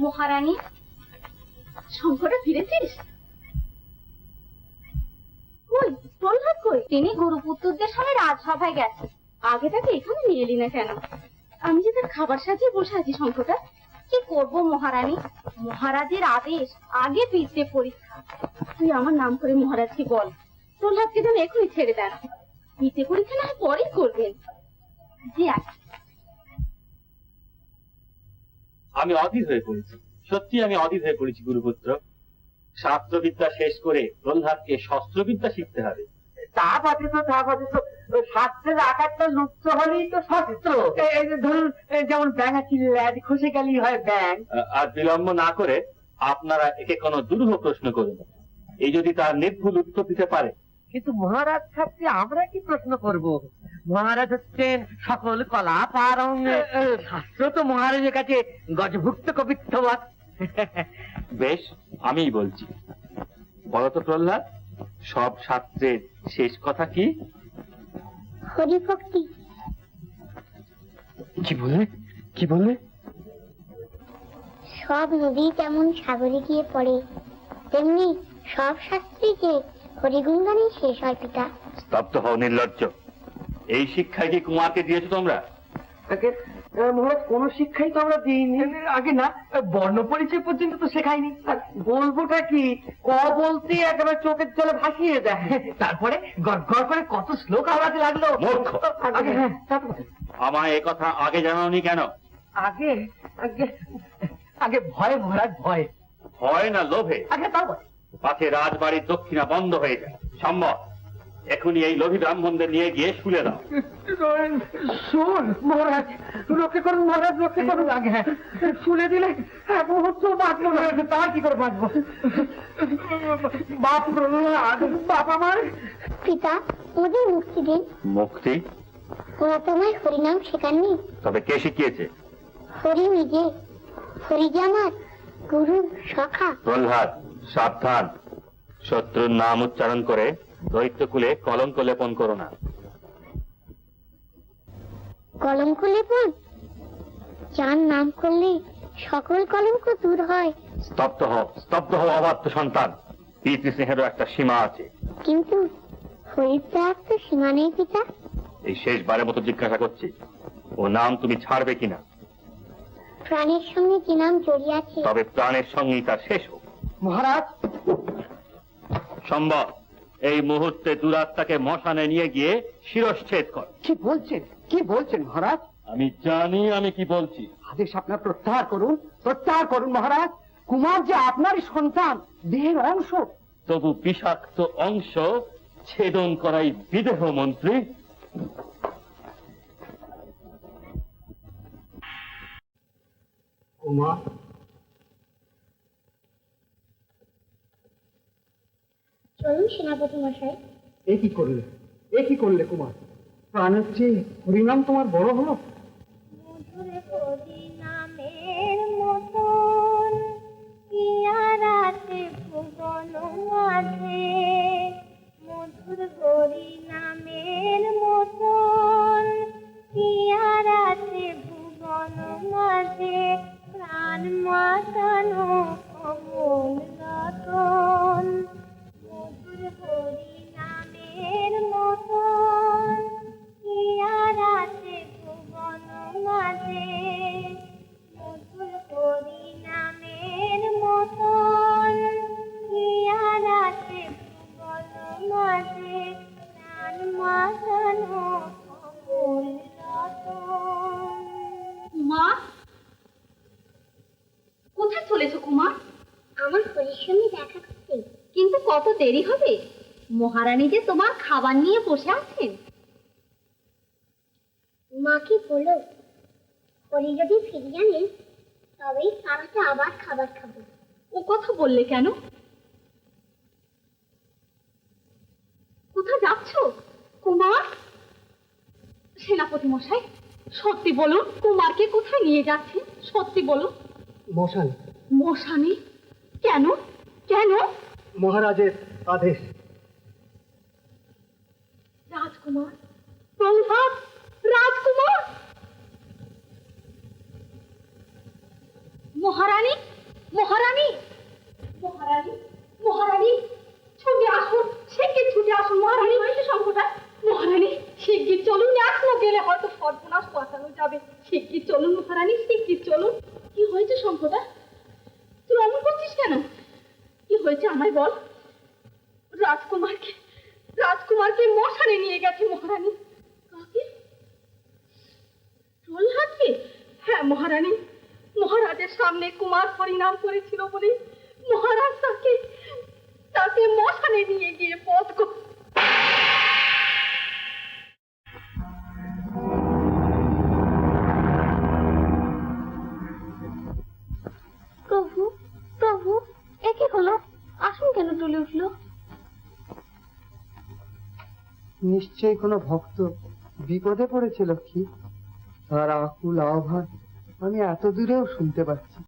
মহারানী, শঙ্করে ফিরেছিস? কই প্রহ্লাদ কই? তিনি গুরুপুত্রদের সঙ্গে রাজসভায় গেছে। আগে তাকে এখানে নিয়ে এলি না কেন? আমি যে তার খাবার সাজিয়ে বসে আছি। শঙ্করটা কি করবো মহারানী, মহারাজের আদেশ, আগে বিদ্যে পরীক্ষা। তুই আমার নাম করে মহারাজকে বল, প্রহ্লাদকে যেন এখনই ছেড়ে দেন। বিদ্যে পরীক্ষা না হয় পরেই করবেন। জি আছে। আমি অধীর হয়ে পড়েছি, সত্যি আমি অধীর হয়ে পড়েছি গুরুপুত্র। শাস্ত্রবিদ্যা শেষ করে প্রহ্লাদকে শস্ত্রবিদ্যা শিখতে হবে। তা বাদে তো শাস্ত্রের আকারটা লুপ্ত হলেই তো শাস্ত্র। এই যে ধরুন, যেমন ব্যাঙাচি ল্যাজ খসে গেলেই হয় ব্যাং। আর বিলম্ব না করে আপনারা একে কোনো দুরূহ প্রশ্ন করুন। এই যদি তার নির্ভুল উত্তর দিতে পারে। কিন্তু মহারাজ ছাত্রী আমরা কি প্রশ্ন করব? মহারাজ হচ্ছেন সকল কলা পারং। শাস্ত্র তো মহারাজের কাছে গজভুক্ত কবিত্ববাদ। বেশ, আমিই বলছি। বলতো প্রহ্লাদ, সব শাস্ত্রের শেষ কথা কি? হরিভক্তি। কি বললে? কি বললে? সব নদী যেমন সাগরে গিয়ে পড়ে, তেমনি সব শাস্ত্রে যে হরিগুণগানে শেষ হয় পিতা। স্তব্ধ হও নির্লজ্জ। এই শিক্ষায় কি কুমারকে দিয়েছো তোমরা? মহারাজ কোন শিক্ষাই তো আমরা দিইনি। আগে না, বর্ণ পরিচয় পর্যন্ত তো শেখায়নি। আর বলবোটা কি, ক বলতে একেবারে চোখের জলে ভাসিয়ে দেয়। তারপরে গড় করে কত শ্লোক আওড়াতে লাগলো। মূর্খ। আগে হ্যাঁ, তা তো বটে। আমায় এ কথা আগে জানাওনি কেন? আগে আগে আগে ভয় মহারাজ, ভয়। ভয় না লোভে? আগে তাও বটে। পাছে রাজবাড়ির দক্ষিণা বন্ধ হয়ে যায়। সম্ভব এখনই এই লোভী ব্রাহ্মণদের নিয়ে গিয়ে শুলে দাও। শুন মহারাজ, রক্ষে করুন মহারাজ, রক্ষে করুন। আগে হ্যাঁ, শুলে দিলে এক মুহূর্ত বাঁচবো না। তা কি করে বাঁচবো? বাপ বাপ আমার। পিতা, ওদের মুক্তি দিন। মুক্তি? ওরা তোমায় হরিনাম শেখাননি? তবে কে শিখিয়েছে? হরি নিজে। হরি যে আমার গুরু সখা। প্রহ্লাদ, সাবধান। শত্রুর নাম উচ্চারণ করে দৈত্যকুলে কলঙ্ক লেপন করো না। কলঙ্ক লেপন? যার নাম করলে সকল কলঙ্ক দূর হয়। স্তব্ধ হও অবাধ্য সন্তান। পিতৃস্নেহেরও একটা সীমা আছে। কিন্তু হরিদ্বার তো সীমা নেই পিতা। এই শেষবারের মতো জিজ্ঞাসা করছি, ও নাম তুমি ছাড়বে কিনা? প্রাণের সঙ্গে যে নাম জড়িয়ে আছে। তবে প্রাণের সঙ্গেই তার শেষ হোক। মহারাজ, সম্ভব এই মুহূর্তে দুরাত্মাকে মশানে নিয়ে গিয়ে শিরশ্ছেদ কর। কি বলছেন? কি বলছেন মহারাজ? আমি জানি আমি কি বলছি। আদেশ আপনার প্রত্যাহার করুন, প্রত্যাহার করুন মহারাজ। কুমার যে আপনারই সন্তান, দেহের অংশ। তবু বিষাক্ত অংশ ছেদন করাই বিদেহ মন্ত্রী। কুমার, চলুন সেনাপতি মশাই। এ কি করলে? এ কি করলে কুমার? প্রাণের চেয়ে হরিনাম তোমার বড় হলো? মধুর হরি নামের মতন কি আর আছে ভুবন মাঝে। মধুর হরি নামের মতন কি আর আছে ভুবন মাঝে। প্রাণ মাতানো অমল রতন। মধুর হরি নামের মতন কি আর আছে ভুবন মাঝে। মধুর হরি নামের মতন কি আর আছে ভুবন মাঝে। প্রাণ মাতানো অমল রতন। মা, কোথায় চলেছো কুমার? আমার হরির সঙ্গে দেখা করতে। কিন্তু কত দেরি হবে? মহারানী যে তোমার খাবার নিয়ে বসে আছেন। মাকে বলো, হরি যদি ফিরিয়ে আনেন তবেই তারাতে আবার খাবার খাবো। ও কথা বললে কেন? কোথায় যাচ্ছ কুমার? সেনাপতি মশাই, সত্যি বলুন, কুমারকে কোথায় নিয়ে যাচ্ছেন? সত্যি বলুন। মশান, মশানে? কেন কেন? মহারাজের আদেশ। রাজকুমার, প্রহ্লাদ, রাজকুমার। মহারানী, মহারানী, মহারানী, মহারানী, ছুটে আসুন, শিগগির ছুটে আসুন। মহারানী, হয়েছে সংকটা? মহারানী, শিগগির চলুন, এখনো গেলে হয়তো সর্বনাশ বাঁচানো যাবে। শিগগির চলুন মহারানী, শিগগির চলুন। কি হয়েছে সংকটা? তুই অমন করছিস কেন? কি হয়েছে আমায় বল। রাজকুমারকে মশানে নিয়ে গেছে মহারানী। কাকে? প্রহ্লাদকে? হ্যাঁ মহারানী। মহারাজের সামনে কুমার হরিনাম করেছিল বলে মহারাজ তাকে মশানে নিয়ে গিয়ে বধ নিশ্চয়ই কোনো ভক্ত বিপদে পড়েছে লক্ষ্মী। তার আকুল আহ্বান আমি এত দূরেও শুনতে পাচ্ছি।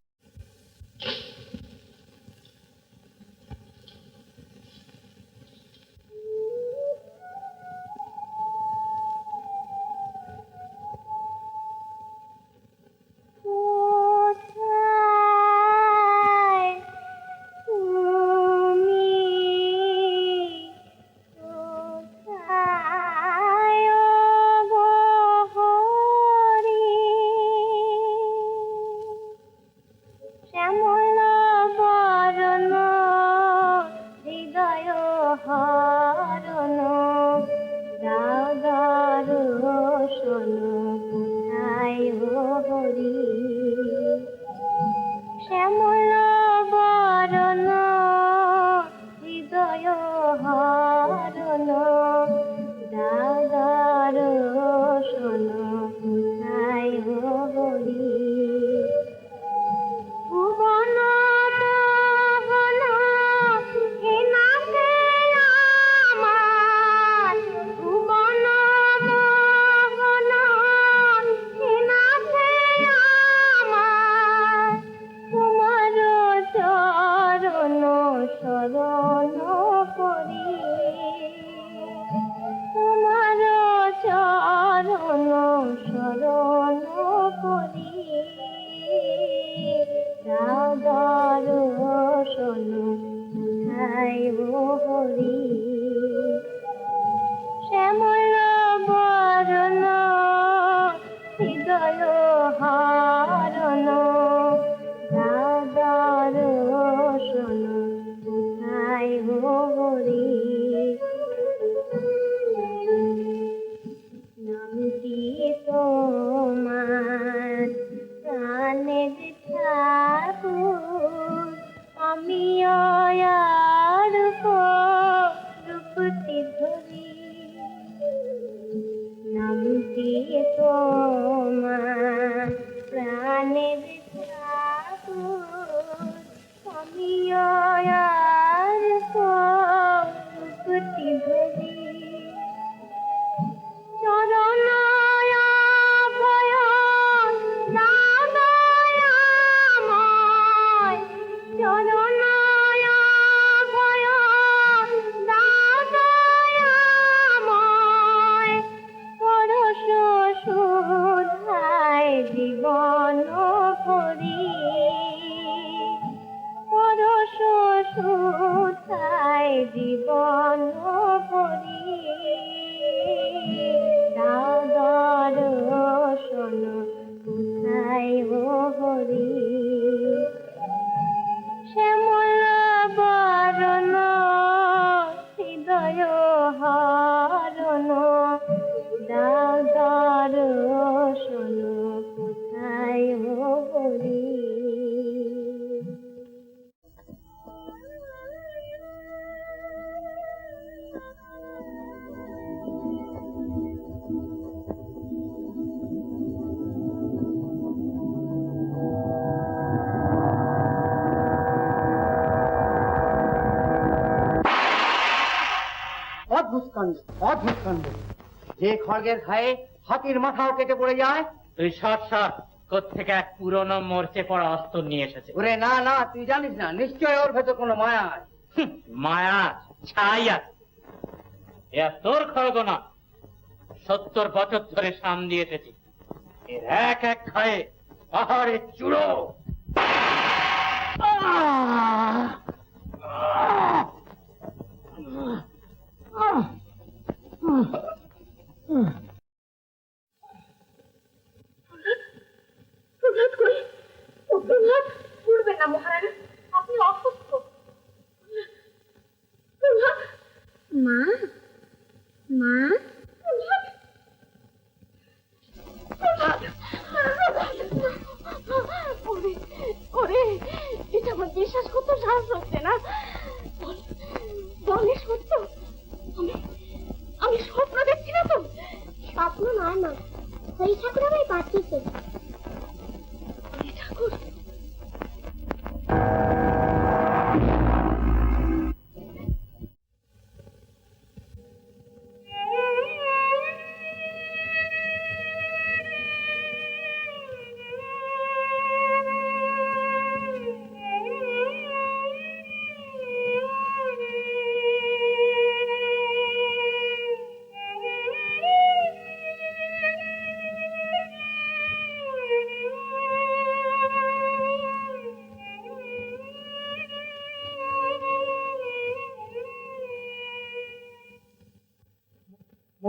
অদ্ভুত কাণ্ড, অদ্ভুত কাণ্ড। যে খড়গের ঘায়ে হাতির মাথাও কেটে পড়ে যায়। তুই সর কোত্থেকে এক পুরনো মরচে পড়া অস্ত্র নিয়ে এসেছে। ওরে না না, তুই জানিস না, নিশ্চয় ওর ভেতর কোনো মায়া আছে। মায়া ছাই আছে। এ তোর খড়গ না, 70 বছর ধরে সাম দিয়ে এসেছি। এর এক এক খায়ে পাহাড়ের চূড়ো। প্রভাত কই? ও প্রভাত, উঠবেন না মহারানী, আপনি অসুস্থ। প্রভাত, মা, মা, প্রভাত, প্রভাত, ওরে ওরে, এটা আমার বিশ্বাস করতে সাহস হচ্ছে না। বলে সত্য? আমি স্বপ্ন দেখছি না তো? স্বপ্ন নয় মা, ওই ঠাকুর আমায় পাঠিয়েছে। ঠাকুর,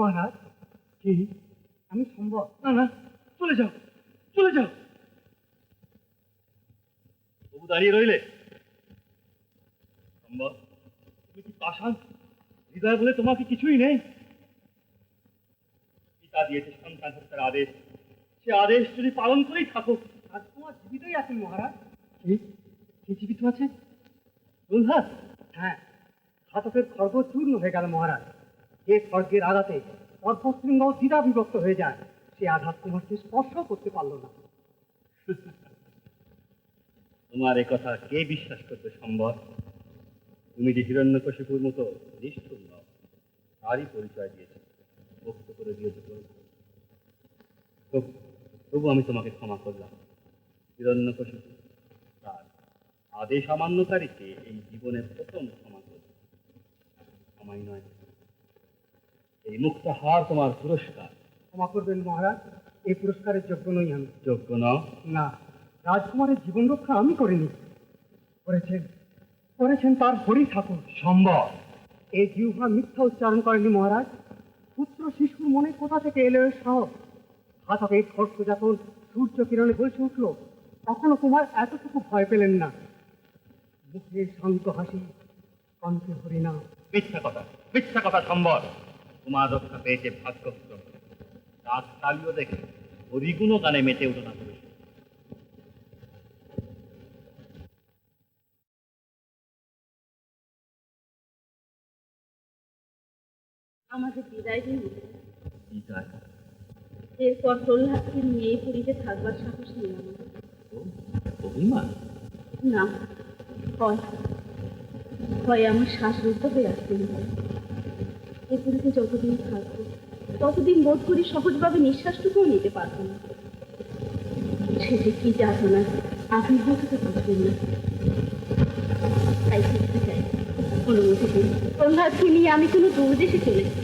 মহারাজ কি? আমি সম্ভব? না না, চলে যাও, চলে যাও। তবু দাঁড়িয়ে রইলে? সম্ভব, তুমি কি পাষাণ? হৃদয় বলে তোমাকে কিছুই নেই? পিতা দিয়েছে সন্তান হত্যার আদেশ, সে আদেশ যদি পালন করেই থাকো। রাজকুমার জীবিতই আছেন মহারাজ। কি জীবিত আছে? প্রহ্লাদ? হ্যাঁ, ঘাতকের খর্গ চূর্ণ হয়ে গেল মহারাজ। যে খড়গের আঘাতে পর্বতশৃঙ্গ দ্বিধা বিভক্ত হয়ে যায়, সে আঘাত কুমারকে স্পর্শ করতে পারল না। তোমার এ কথা কে বিশ্বাস করতে সম্ভব? তুমি যে হিরণ্যকশিপুর মতো নিষ্ঠুর নও, তারই পরিচয় দিয়েছে, মুক্ত করে দিয়েছে। তবু আমি তোমাকে ক্ষমা করলাম। হিরণ্যকশিপু তার আদেশ অমান্যকারীকে এই জীবনের প্রথম ক্ষমা করল, আমায় নয়। এই মুক্তাহার তোমার পুরস্কার। ক্ষমা করবেন মহারাজ, এই পুরস্কারের যোগ্য নই আমি। যোগ্য নও? না, রাজকুমারের জীবন রক্ষা আমি করিনি, করেছেন তার হরি ঠাকুর। সম্ভব? এই জিহ্বা মিথ্যা উচ্চারণ করেনি মহারাজ। পুত্র শিশুর মনে কোথা থেকে এলো এর সাহস? ঘাতকের খড়গ যখন সূর্য কিরণে বসে উঠল, তখনও কুমার এতটুকু ভয় পেলেন না। মুখে শান্ত হাসি, কণ্ঠে হরিনাম। মিথ্যা কথা, মিথ্যা কথা। সম্ভব? তোমার রক্ষা পেয়েছে ভাগ্যক্রম। রাত কালিও দেখে হরিগুণ গানে মেতে উঠো না তুমি। আমাদের বিদায় দিন। বিদায়? এরপর প্রহ্লাদকে নিয়ে এই পুরীতে থাকবার সাহস নেই আমাদের। অভিমান? না, ভয় আমার শ্বাসরুদ্ধ হয়ে আসতে হবে। এই পুরীতে যতদিন থাকবো, ততদিন বোধ করি সহজভাবে নিঃশ্বাসটুকুও নিতে পারবো না। সে যে কি যাতনা, আপনি হয়তো তো বুঝবেন না। তাই শিখতে চাই, অনুমতি দিন। প্রহ্লাদকে নিয়ে আমি কোনো দূর দেশে চলেছি।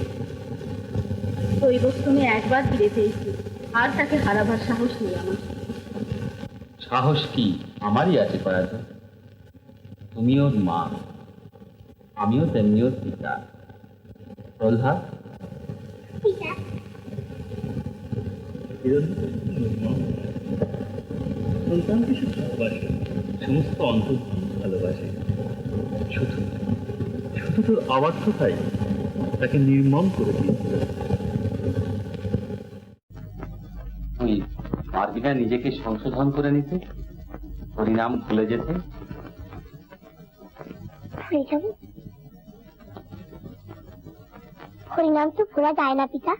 দৈবক্রমে একবার ফিরে পেয়েছি, আর তাকে হারাবার সাহস নেই আমার। সাহস কি আমারই আছে করাতো। তুমি ওর মা, আমিও তেমনি ওর পিতা। প্রহ্লাদ, সন্তানকে সে ভালোবাসে, সমস্ত অন্তর ভালোবাসে। শুধু শুধু তোর অবাধ্যতাই তাকে নির্মম করে দিয়েছিল। তুই পারবি না নিজেকে সংশোধন করে নিতে, হরিনাম ভুলে যেতে? ভুলে যাবো? হরিনাম তো ভোলা যায় না পিতা।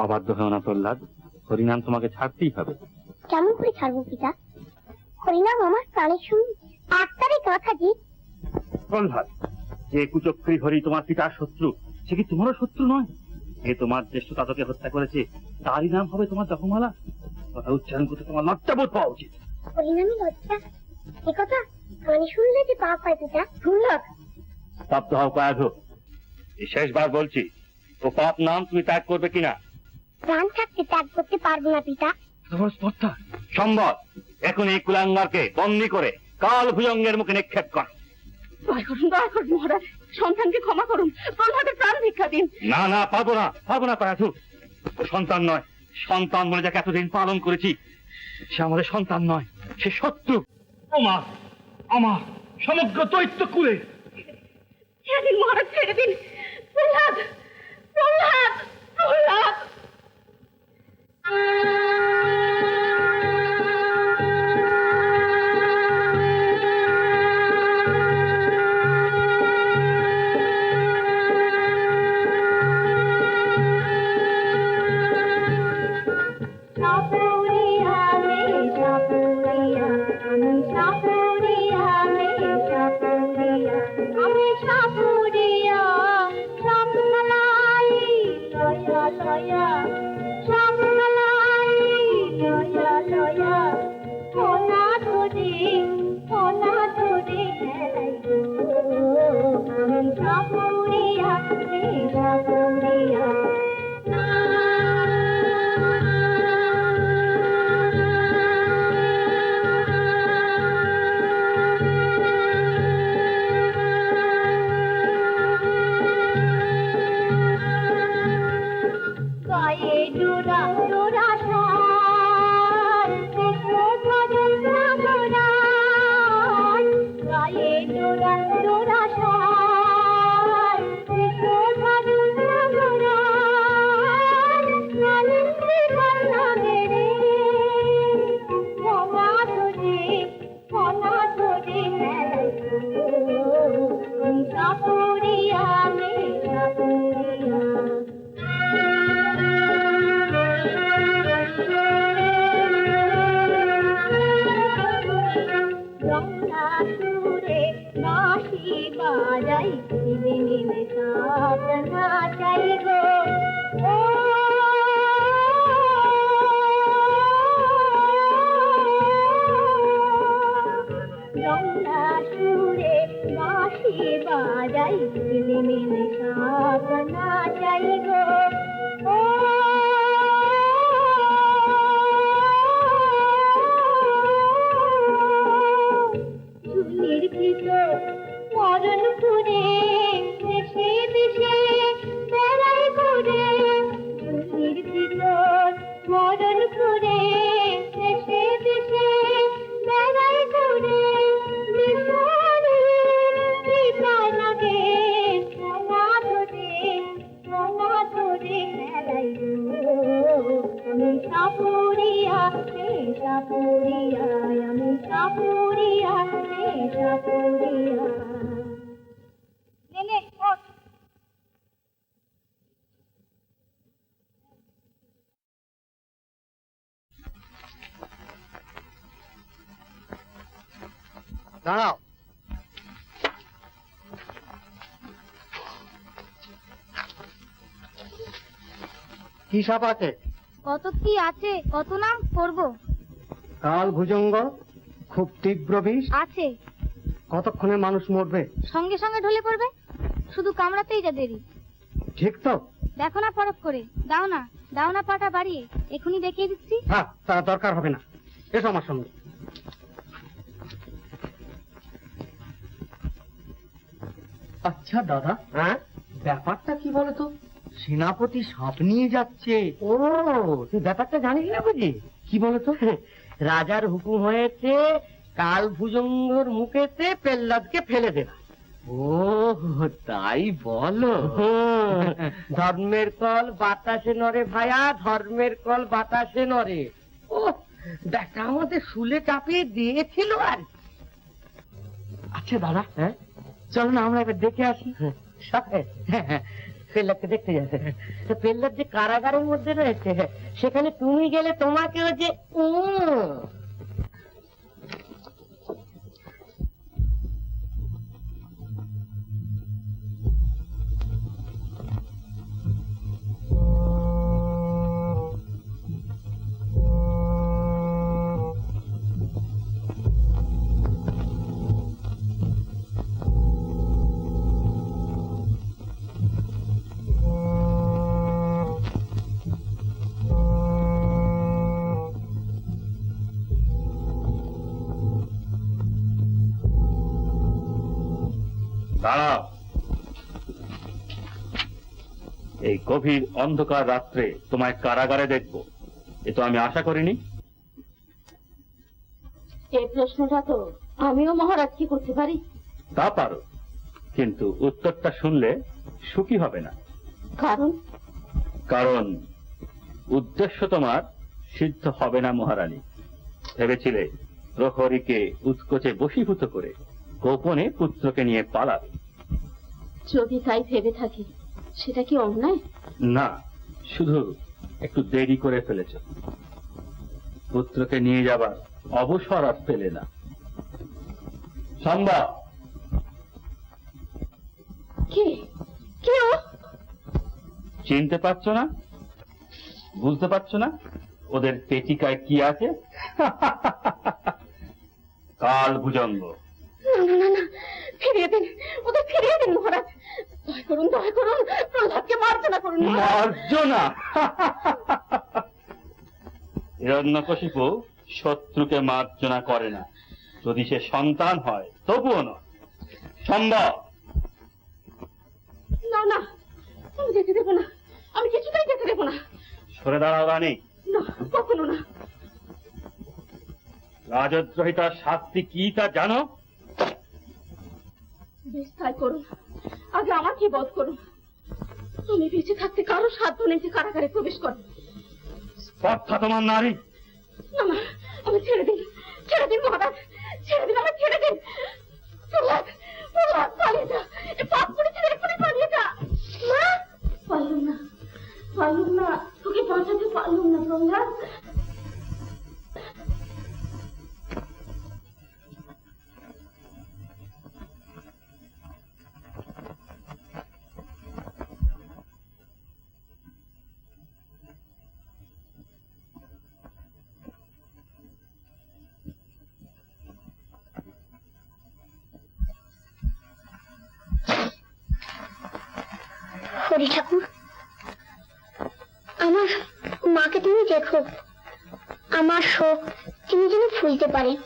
অবাধ্য হও না প্রহ্লাদ, হরিনাম তোমাকে ছাড়তেই হবে। কেমন করে ছাড়বো পিতা? হরিনাম আমার প্রাণের সঙ্গে আত্মারই কথা জি। প্রহ্লাদ, যে কুচক্রী হরি তোমার পিতার শত্রু, সে কি তোমারও শত্রু নয়? যে তোমার জ্যেষ্ঠ দাদাকে হত্যা করেছে, তারই নাম হবে তোমার জপমালা। কথা উচ্চারণ করতে তোমার লজ্জাবোধ পাওয়া উচিত। হরিনামই লজ্জা? এ কথা কানে শুনলে যে পাপ হয় পিতা। প্রহ্লাদ, স্তব্ধ হও পায়াধ। এই শেষবার বলছি, ও পাপ নাম তুমি ত্যাগ করবে কিনা? প্রাণ থাকতে ত্যাগ করতে পারবো না পিতা। সম্ভব? এখন এই কুলাঙ্গারকে বন্দী করে কাল ভুজঙ্গের মুখে নিক্ষেপ কর। দয়া করুন মহারাজ, সন্তানকে ক্ষমা করুন, প্রহ্লাদের প্রাণ ভিক্ষা দিন। না না, পারবো না পায়াধু। ও সন্তান নয়, সন্তান বলে যাকে এতদিন পালন করেছি, সে আমাদের সন্তান নয়, সে শত্রু। ও মা, আমার সমগ্র দৈত্য কুলে। ছেড়ে দিন মহারাজ, ছেড়ে দিন। প্রহ্লাদ, প্রহ্লাদ, প্রহ্লাদ। Shambhala যাই ঝিলিমিলি সপনা চাই গো ও ঝুলির ভিতর মরণ পুরে দেশে দেশে বেড়াই ঘুরে ঝুলির ভিতর মরণ পুরে দেশে দেশে বেড়াই ঘুরে বিষাদে পিতায় লাগে সোনা ধরে খেলাই গো আমি সাপুরিয়া আমি সাপুরিয়া নে ওঠ দাঁড়াও। কি সাপ আছে? কত কি আছে, কত নাম করব? কাল ভুজঙ্গ, খুব তীব্র বিষ। আছে, কতক্ষণে মানুষ মরবে? সঙ্গে সঙ্গে ঢলে পড়বে, শুধু কামড়াতেই যা দেরি। ঠিক তো? দেখো না পরখ করে, দাও না পাটা বাড়িয়ে, এখনই দেখিয়ে দিচ্ছি। হ্যাঁ, তা দরকার হবে না, এসো আমার সঙ্গে। আচ্ছা দাদা, হ্যাঁ, ব্যাপারটা কি বলতো? সেনাপতি সাপ নিয়ে যাচ্ছে। ও, তুই ব্যাপারটা জানিস না বুঝি? কি বলতো? রাজার হুকুম হয়েছে কাল ভুজঙ্গর মুখেতে পেল্লাদকে ফেলে দেবে। ও তাই বলো। ধর্মের কল বাতাসে নড়ে ভায়া, ধর্মের কল বাতাসে নড়ে। ও দেখা আমাদের শুলে চাপিয়ে দিয়েছিল আর। আচ্ছা দাদা, হ্যাঁ, চলো না আমরা এবার দেখে আসি। পেল্লাদকে দেখতে যাচ্ছে। পেল্লাদ যে কারাগারের মধ্যে রয়েছে, সেখানে তুমি গেলে তোমাকেও যে দাঁড়াও, এই গভীর অন্ধকার রাত্রে তোমায় কারাগারে দেখবো, এ তো আমি আশা করিনি। এই প্রশ্নটা তো আমিও মহারাজ কি করতে পারি? তা পারো, কিন্তু উত্তরটা শুনলে সুখী হবে না। কারণ কারণ উদ্দেশ্য তোমার সিদ্ধ হবে না মহারানী। ভেবেছিলে প্রহরীকে উৎকোচে বশীভূত করে গোপনে পুত্রকে নিয়ে পালাবে। যদি তাই ভেবে থাকি, সেটা কি অন্যায়? না, শুধু একটু দেরি করে ফেলেছ। পুত্রকে নিয়ে যাবার অবসর আর পেলে না। সম্ভব কে কে ও? চিনতে পারছো না? বুঝতে পারছো না ওদের পেটিকায় কি আছে? কাল ভুজঙ্গ। না, ফিরিয়ে দিন, ওদের ফিরিয়ে দিন মহারাজ। দয়া করুন, প্রহ্লাদকে মার্জনা করুন। মার্জনা? হিরণ্যকশিপু শত্রুকে মার্জনা করে না, যদি সে সন্তান হয় তবুও নয়। সম্ভব না, আমি যেতে দেবো না, আমি কিছুতেই যেতে দেবো না। সরে দাঁড়াও রানী। না, কখনো না। রাজদ্রোহিতার শাস্তি কি তা জানো? বেশ তাই করুন, আগে আমাকে বধ করুন। তুমি বেঁচে থাকতে কারো সাধ্য নেই যে কারাগারে প্রবেশ করো। স্পর্ধা তোমার নারী। না, আমি ছেড়ে দিন মহারাজ, ছেড়ে দিন, আমি ছেড়ে দিন। প্রহ্লাদ, পালিয়ে যা, এ পাপ করেছিল, এক্ষুনি পালিয়ে যা। মা, পারলুম না, তোকে বাঁচাতে পারলুম না প্রহ্লাদ। হরি ঠাকুর, আমার মাকে তুমি দেখো, আমার শোক তিনি যেন ভুলতে পারেন।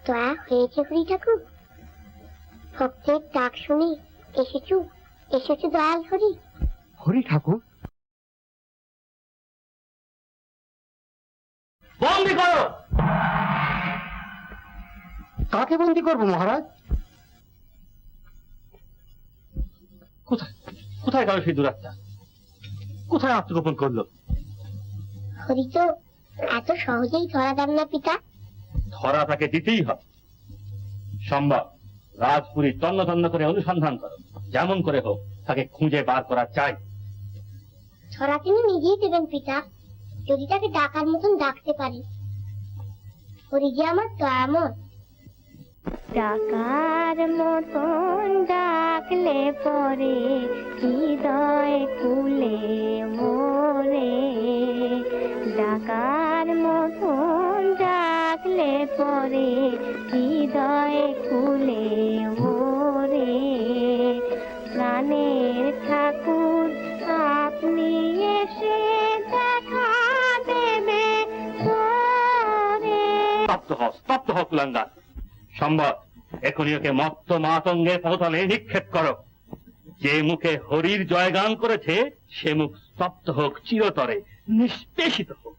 দয়া হয়েছে হরি ঠাকুর, ভক্তের ডাক শুনে এসেছো, এসেছো দয়াল হরি। হরি ঠাকুর, বন্দি করো। কাকে বন্দি করবো মহারাজ? কোথায় কোথায় গেল সেই দুরাত্মা? কোথায় আত্মগোপন করলো? হরি তো এত সহজেই ধরা দেন না পিতা। ধরা তাকে দিতেই হবে। সম্ভব রাজপুরী তন্ন তন্ন করে অনুসন্ধান করো, যেমন করে হোক তাকে খুঁজে বার করা চাই। ধরা তিনি নিজেই দেবেন পিতা, যদি তাকে ডাকার মতন ডাকতে পারি। হরি যে আমার দয়াময়। ডাকার মতন ডাকলে পরে হৃদয় কুলে মোরে, ডাকার মতন ডাকলে পরে হৃদয় কুলে মোরে। প্রাণের ঠাকুর আপনি এসে দেখা দেবে স্তব্ধ হ কুলাঙ্গার। সম্ভব এখনই ওকে মত্ত মাতঙ্গের পতলে নিক্ষেপ করো। যে মুখে হরির জয়গান করেছে সে মুখ স্তব্ধ হোক, চিরতরে নিষ্পেষিত হোক।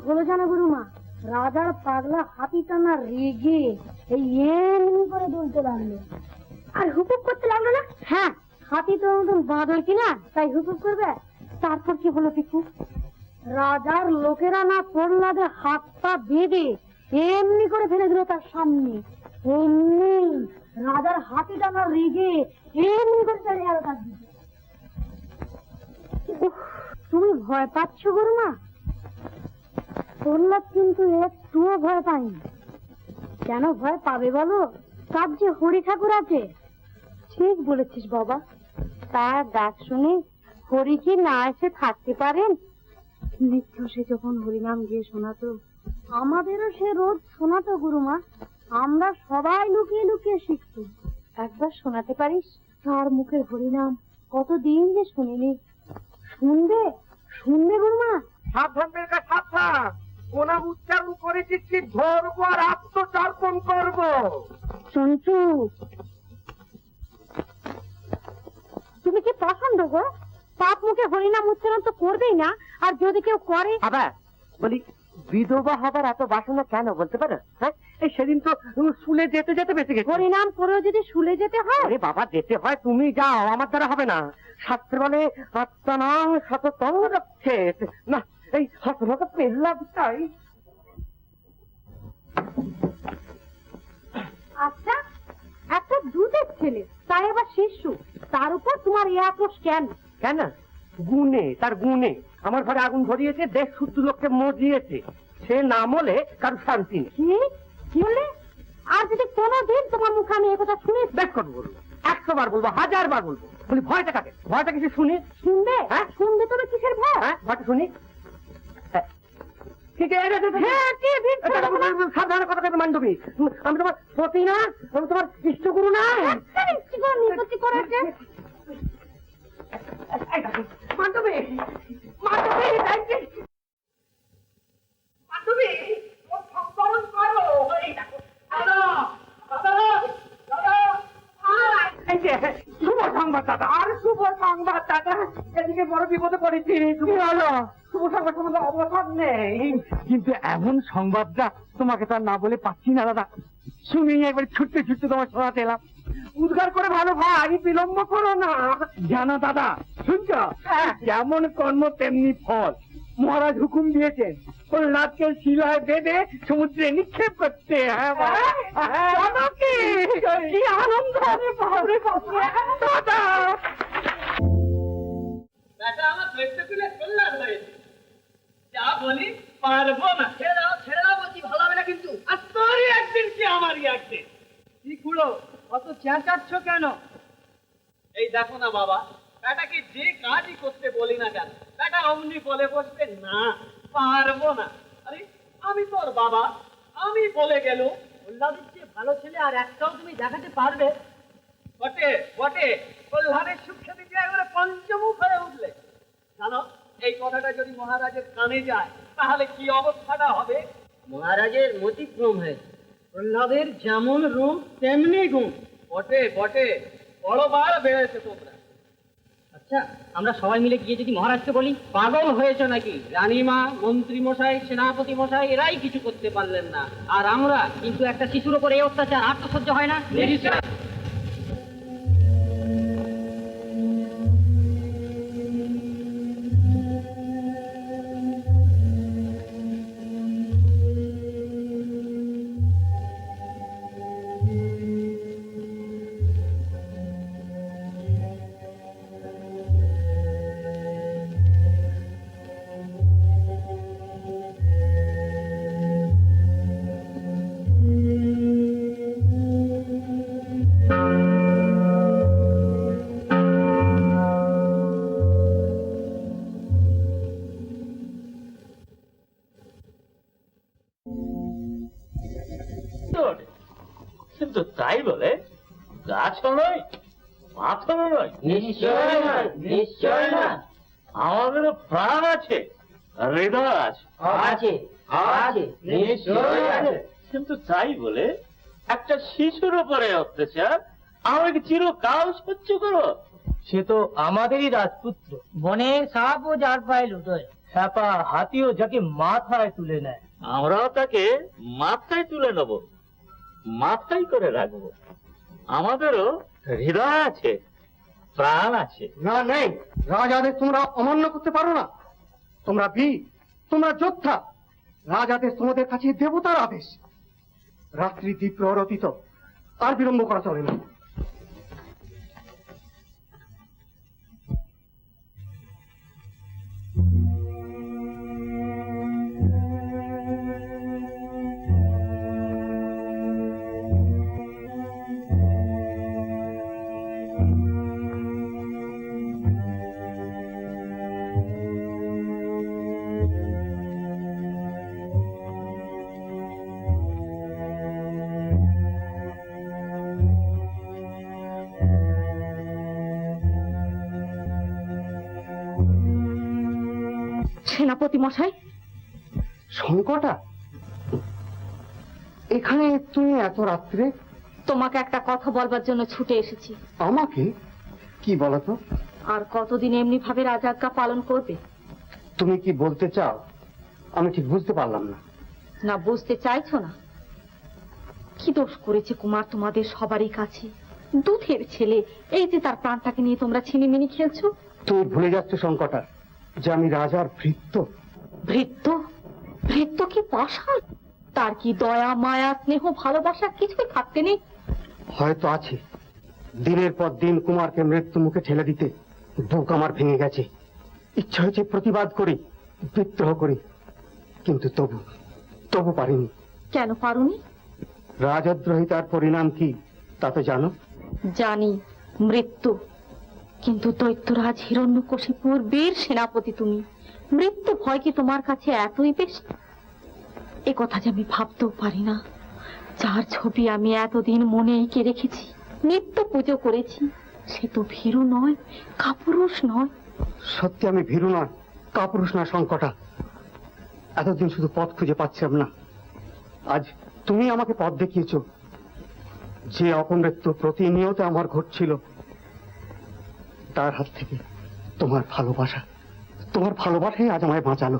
হলো জানো গুরুমা, রাজার পাগলা হাতিটা না রেগে এই এমনি করে দুলতে লাগলো আর হুকুম করতে লাগলো না। হ্যাঁ, হাতি তো নতুন বাঁদর কিনা, তাই হুকুম করবে। তারপর কি হলো পিকু, রাজার লোকেরা না প্রহ্লাদের হাত পা বেঁধে এমনি করে ফেলে দিল তার সামনে। এমনি রাজার হাতিটা না রেগে এমনি করে চলে গেল তার দিকে। উফ, তুমি ভয় পাচ্ছ গুরুমা? প্রহ্লাদ কিন্তু একটুও ভয় পায়নি। কেন ভয় পাবে বলো? তার যে হরি ঠাকুর আছে। ঠিক বলেছিস বাবা, তার ডাক শুনে হরি কি না এসে থাকতে পারেন? নিত্য সে যখন হরিনাম গিয়ে শোনাতো, আমাদেরও সে রোজ শোনাতো গুরুমা। আমরা সবাই লুকিয়ে লুকিয়ে শিখতো। একবার শোনাতে পারিস তার মুখের হরিনাম? কতদিন যে শুনিনি। শুনবে শুনবে গুরুমা? সাবধান বেরকা, সাবধান। ওনাম উচ্চারণ করে দিচ্ছি, ধরবো আর আত্মতর্পণ করবো। সঞ্চু, তুমি কি পছন্দ গো? পাপ মুখে হরিনাম উচ্চারণ তো করবেই না, আর যদি কেউ করে। আবার বলি, বিধবা হবার এত বাসনা কেন বলতে পারো? হ্যাঁ, এই সেদিন তো শুলে যেতে যেতে বেঁচে গেছে। হরিনাম করেও যদি শুলে যেতে হয়? আরে বাবা, যেতে হয়, তুমি যাও, আমার দ্বারা হবে না। শাস্ত্র বলে আত্মনাং শততং রক্ষেত। না, এই হতভাগা পেল্লাটাই। আচ্ছা, একটা দুধের ছেলে, তাই আবার শিশু, তার উপর তোমার এ আপোষ কেন? কেন? গুণে, তার গুণে আমার ঘরে আগুন ধরিয়েছে, দেশ শুদ্ধ লোককে মজিয়েছে। সে না মলে কারো শান্তি নেই। কি কি বললে? আর যদি কোনোদিন তোমার মুখে আমি একথা শুনি? বেশ কথা বলবো, 100 বার বলবো, 1000 বার বলবো। বলি, ভয়টা কাকে? ভয়টা কিছু শুনি। শুনবে? হ্যাঁ? শুনবে তবে কিসের ভয়? হ্যাঁ, ভয়টা শুনি। ঠিক হ্যাঁ, কি ভিড় ছিল না? সাবধানে কথা কেন মান্ডবী? আমি তোমার পতি না, আমি তোমার ইষ্টগুরু না। একটা মিষ্টি করে নির্গতি করেছে। মান্ডবী, মান্ডবী, মান্ডবী, ওর সংকলন করো। এই দেখো, দাদা, দাদা, দাদা, এই যে শুভ সংবাদ দাদা, আর শুভ সংবাদ দাদা। এদিকে বড় বিপদে পড়েছি। কি হলো? শুভ সংবাদ সম্বন্ধে অবসর নেই, কিন্তু এমন সংবাদটা তোমাকে তো আর না বলে পাচ্ছি না দাদা। শুনি একবার ছুটতে ছুটতে তোমার শোনাতে এলাম। উদ্ধার করে ভালো ভাই, বিলম্ব করো না। জানো দাদা, শুনছ, যেমন কর্ম তেমনি ফল। মহারাজ হুকুম দিয়েছেন প্রহ্লাদকে শিলায় বেঁধে সমুদ্রে নিক্ষেপ করতে। কি আনন্দ হবে দাদা। বেটা আমার ধৈর্য তুলে প্রহ্লাদ হয়েছে, যা বলি পারবো না। ছেড়ে দাও, ছেড়ে দাও বলছি, ভালো হবে না কিন্তু। আর তোরই একদিন কি আমারই একদিন। কি খুড়ো, অত চেঁচাচ্ছ কেন? এই দেখো না বাবা, বেটাকে যে কাজই করতে বলি না কেন, বেটা অমনি বলে বসবে না, পারবো না। আরে আমি তোর বাবা, আমি বলে গেল প্রহ্লাদের চেয়ে ভালো ছেলে আর একটাও তুমি দেখাতে পারবে? বটে বটে, প্রহ্লাদের সুখে দিকে একবারে পঞ্চমুখ হয়ে উঠলে। জানো, এই কথাটা যদি মহারাজের কানে যায় তাহলে কি অবস্থাটা হবে? মহারাজের মতিক্রম হয়েছে, প্রহ্লাদের যেমন রূপ তেমনি গুণ। বটে বটে, বড়বার বেড়েছে তোমরা। আচ্ছা, আমরা সবাই মিলে গিয়ে যদি মহারাজকে বলি পাগল হয়েছে নাকি, রানীমা, মন্ত্রী মশাই, সেনাপতি মশাই এরাই কিছু করতে পারলেন না, আর আমরা কিন্তু একটা শিশুর উপর এই অত্যাচার আর তো সহ্য হয় না। কিন্তু তাই বলে গাছও নয়, পাথরও নয়। নিশ্চয় নয়, নিশ্চয় নয়। আমাদেরও প্রাণ আছে, হৃদয় আছে। আছে, আছে, নিশ্চয় আছে। কিন্তু তাই বলে একটা শিশুর উপরে অত্যাচার আমি কি চিরকাল সহ্য করো? সে তো আমাদেরই রাজপুত্র, বনের সাপ ও যার পায়ে লুটোয়। ছাপা হাতিও যাকে মাথায় তুলে নেয়, আমরাও তাকে মাথায় তুলে নেব, মাথায় করে রাখবো। আমাদেরও হৃদয় আছে, প্রাণ আছে। না নেই, রাজাদের তোমরা অমান্য করতে পারো না। তোমরা বীর, তোমরা যোদ্ধা। রাজাদের তোমাদের কাছে দেবতার আদেশ। রাত্রি দ্বীপ্রহর অতীত, আর বিলম্ব করা চলে না। সেনাপতি মশাই, সংকটা এখানে তুমি এত রাত্রে? তোমাকে একটা কথা বলবার জন্য ছুটে এসেছি। আমাকে? কি বলতো? আর কতদিন এমনি ভাবে রাজাজ্ঞা পালন করবে? তুমি কি বলতে চাও আমি ঠিক বুঝতে পারলাম না। না বুঝতে চাইছো না? কি দোষ করেছে কুমার তোমাদের সবারই কাছে? দুধের ছেলে, এই যে তার প্রাণটাকে নিয়ে তোমরা ছিনিমিনি খেলছো। তুমি ভুলে যাচ্ছ সংকটা যে আমি রাজার ভৃত্য। ভৃত্য? ভৃত্য কি পাষাণ? তার কি দয়া মায়া স্নেহ ভালোবাসা কিছুই থাকতে নেই? হয়তো আছে। দিনের পর দিন কুমারকে মৃত্যু মুখে ঠেলে দিতে বুক আমার ভেঙে গেছে। ইচ্ছা হয়েছে প্রতিবাদ করি, বিদ্রোহ করি, কিন্তু তবু তবু পারিনি। কেন পারোনি? রাজদ্রোহিতার পরিণাম কি তা তো জানো? জানি, মৃত্যু। কিন্তু দৈত্যরাজ হিরণ্যকশিপুর বীর সেনাপতি তুমি, মৃত্যু ভয় কি তোমার কাছে এতই বেশি? এ কথা যে আমি ভাবতেও পারি না। যার ছবি আমি এতদিন মনে এঁকে রেখেছি, নিত্য পুজো করেছি, সে তো ভীরু নয়, কাপুরুষ নয়। সত্যি আমি ভীরু নয়, কাপুরুষ নয় সংকটা। এতদিন শুধু পথ খুঁজে পাচ্ছিলাম না, আজ তুমি আমাকে পথ দেখিয়েছো। যে অপমৃত্যু প্রতিনিয়ত আমার ঘটছিল, তার হাত থেকে তোমার ভালোবাসাই আজ আমায় বাঁচালো।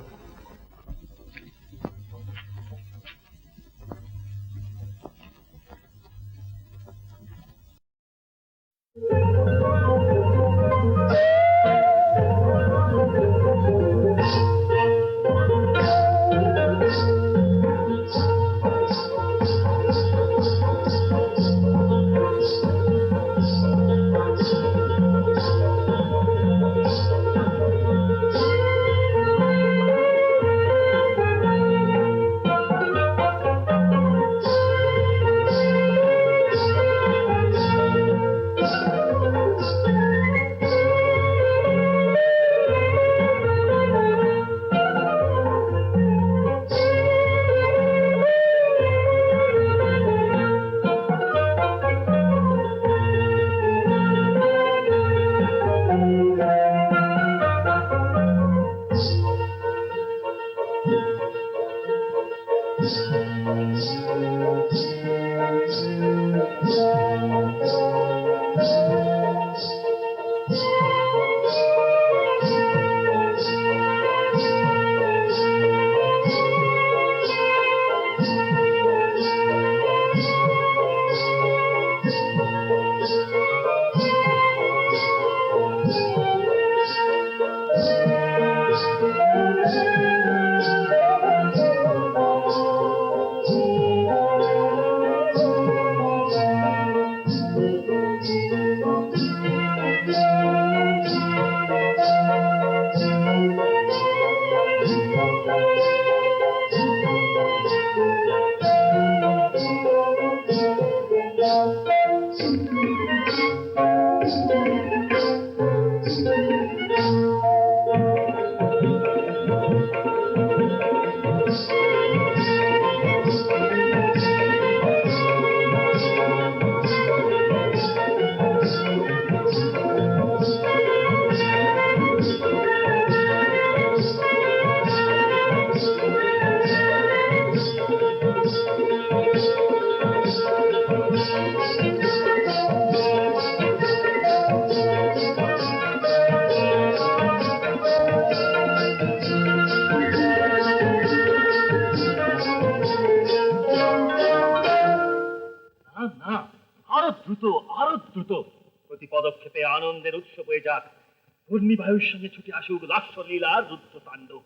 আরো দ্রুত, আরো দ্রুত। প্রতি পদক্ষেপে আনন্দের উৎস হয়ে যাক, ঘূর্ণিবায়ুর সঙ্গে ছুটে আসুক লাস্যলীলার রুদ্র তাণ্ডব।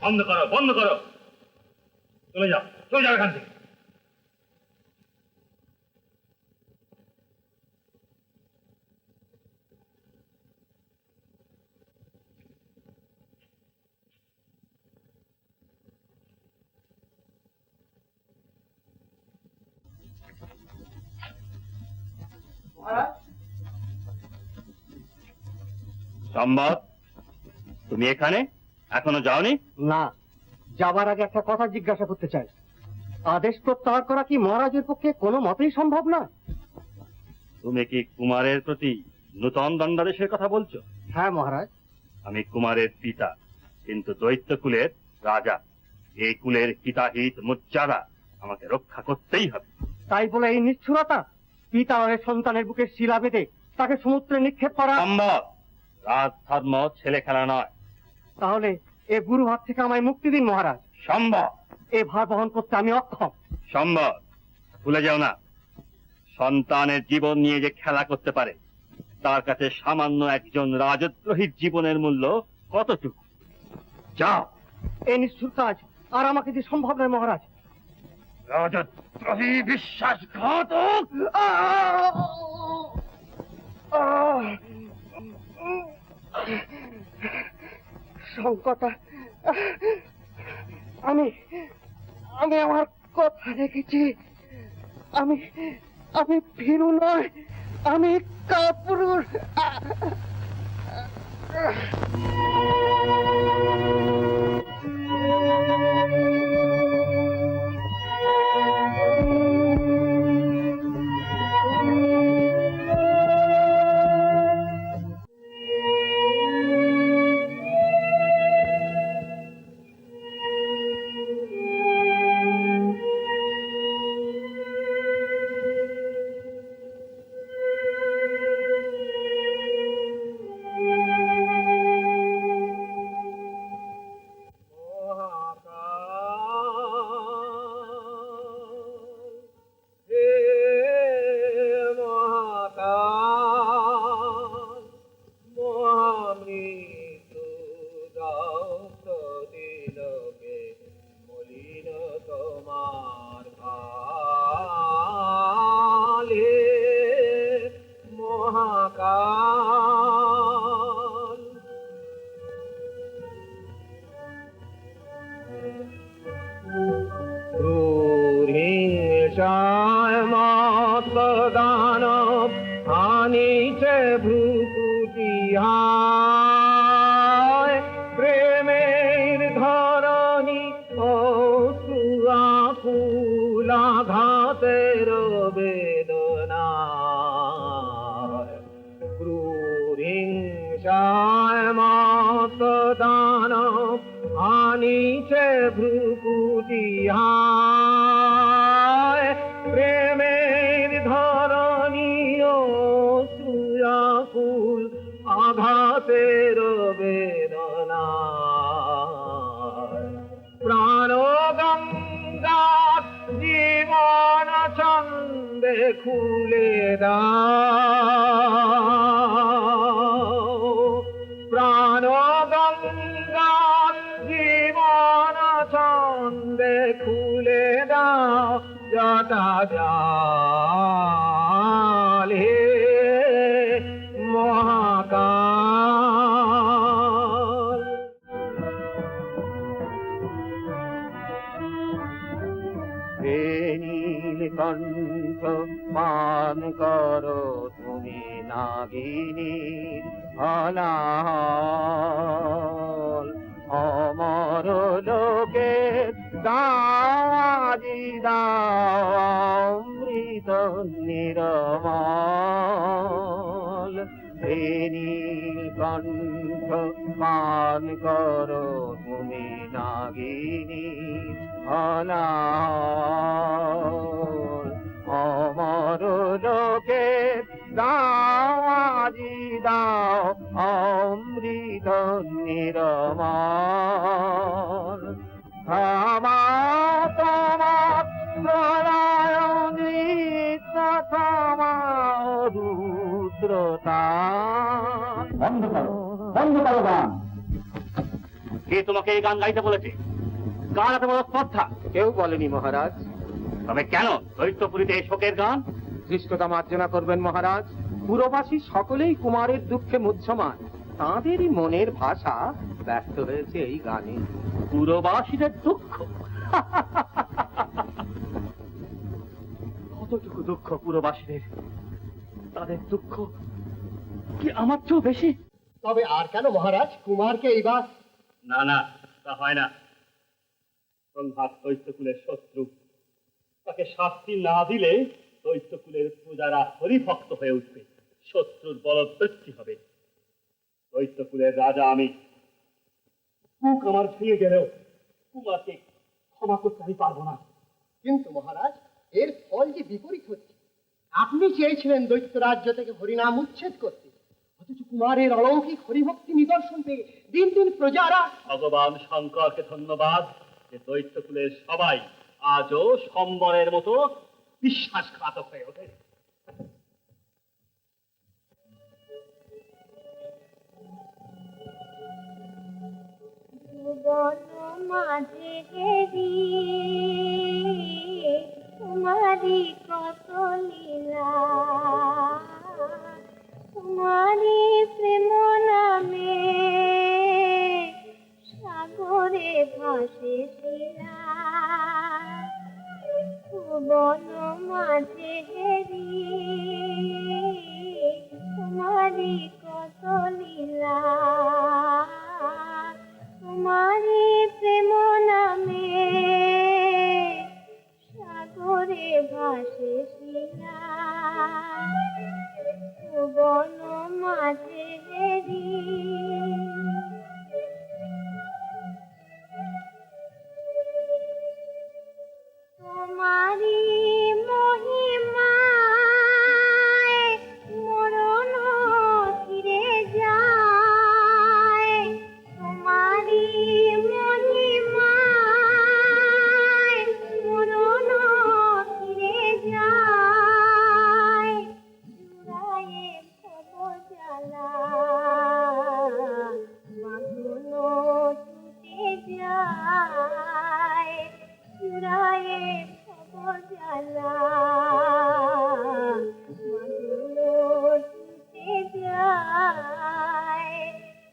বন্ধ করো, বন্ধ করো, চলে যাও, চলে যাও এখান থেকে। সম্ভব, তুমি এখানে এখনো যাওনি? না, যাবার আগে একটা কথা জিজ্ঞাসা করতে চাই। আদেশ প্রত্যাহার করা কি মহারাজের পক্ষে কোনো মতেই সম্ভব না? তুমি কি কুমারের প্রতি নূতন দণ্ডাদেশের কথা বলছো? হ্যাঁ মহারাজ। আমি কুমারের পিতা, কিন্তু দৈত্য কুলের রাজা। এই কুলের পিতাহিত মর্যাদা আমাকে রক্ষা করতেই হবে। তাই বলে এই নিষ্ঠুরতা? পিতা হয়ে সন্তানের বুকে শিলা বেঁধে তাকে সমুদ্রে নিক্ষেপ করা? সম্ভব, রাজধর্ম ছেলে খেলা নয়। তাহলে এ গুরু হাত থেকে আমায় মুক্তি দিন মহারাজ। সম্ভব। এ ভার বহন করতে আমি অক্ষম। সম্ভব, ভুলে যাও না, সন্তানের জীবন নিয়ে যে খেলা করতে পারে তার কাছে সামান্য একজন রাজদ্রোহীর জীবনের মূল্য কতটুকু। যাও। এই নিষ্ঠুর কাজ আর আমাকে যে সম্ভব নয় মহারাজ। রাজদ্রোহী, বিশ্বাসঘাতক! সংকটা, আমি আমি আমার কথা রেখেছি। আমি আমি ভীরু নয়, আমি কাপুরুষ। প্রেমের ধরণী ও সুরাঘাতের বেদনা, ক্রূরিংসায় মত দানব আনিছে ভ্রুকুটিহায়। প্রেমের ধরণী ও সুরাকুল আঘাতের বেদনা, প্রাণ গঙ্গা জীবন ছন্দে খুলে দাও। প্রাণ গঙ্গা জীবন ছন্দে খুলে দাও। জটা জালে মহাকাল। নীলকণ্ঠ পান করো তুমি নাগিনীর হলাহল। অমর লোকে দাজি দাও অমৃত নিরমল। নীলকণ্ঠ পান করো তুমি নাগিনীর রাগিনী অনার অমর লোকে দাও আজি দাও অমৃত নিরমর আমার তোমার প্রলয় নৃত্য তোমার রুদ্রতা বন্ধ করো গান। কে তোমাকে এই গান গাইতে বলেছে? গান এত বড় স্পর্ধা। কেউ বলেনি মহারাজ। তবে কেন দৈত্যপুরীতে এই শোকের গান? ধৃষ্টতা মার্জনা করবেন মহারাজ। পুরবাসী সকলেই কুমারের দুঃখে মুহ্যমান, তাঁদেরই মনের ভাষা ব্যক্ত হয়েছে এই গানে। পুরবাসীদের দুঃখ? কতটুকু দুঃখ পুরবাসীদের? তাদের দুঃখ কি আমার চেয়েও বেশি? তবে আর কেন মহারাজ, কুমারকে এইবার না না, তা হয় না। প্রহ্লাদ দৈত্যকুলের শত্রু, তাকে শাস্তি না দিলে দৈত্যকুলের প্রজারা হরিভক্ত হয়ে উঠবে, শত্রুর বলবৃদ্ধি হবে। দৈত্যকুলের রাজা আমি, বুক আমার ভেঙে গেলেও কুমারকে ক্ষমা করতে আমি পারবো না। কিন্তু মহারাজ, এর ফল যে বিপরীত হচ্ছে। আপনি চেয়েছিলেন দৈত্য রাজ্য থেকে হরিনাম উচ্ছেদ করতে, অথচ কুমারের অলৌকিক হরিভক্তি নিদর্শন পেয়ে দিন দিন প্রজারা। ভগবান শঙ্করকে ধন্যবাদ যে দৈত্যকুলের সবাই আজও সম্বরের মতো বিশ্বাসঘাতক হয়ে ওঠে। ভুবন মাঝে হেরি তোমারি কত লীলা, তোমারি প্রেম নামে সাগরে ভাসে শিলা। ভুবন মাঝে হেরি তোমারি কত লীলা, তোমারি প্রেম নামে সাগরে ভাসে শিলা। ভুবন মাঝে হেরি তোমারি মহিমায় মরণ ফিরে যায়, তোমারি মহিমায় মরণ ফিরে যায়। জুড়ায়ে ভব জ্বালা বাঁধন টুটে যায়, জুড়ায়ে ভব জ্বালা বাঁধন টুটে যায়।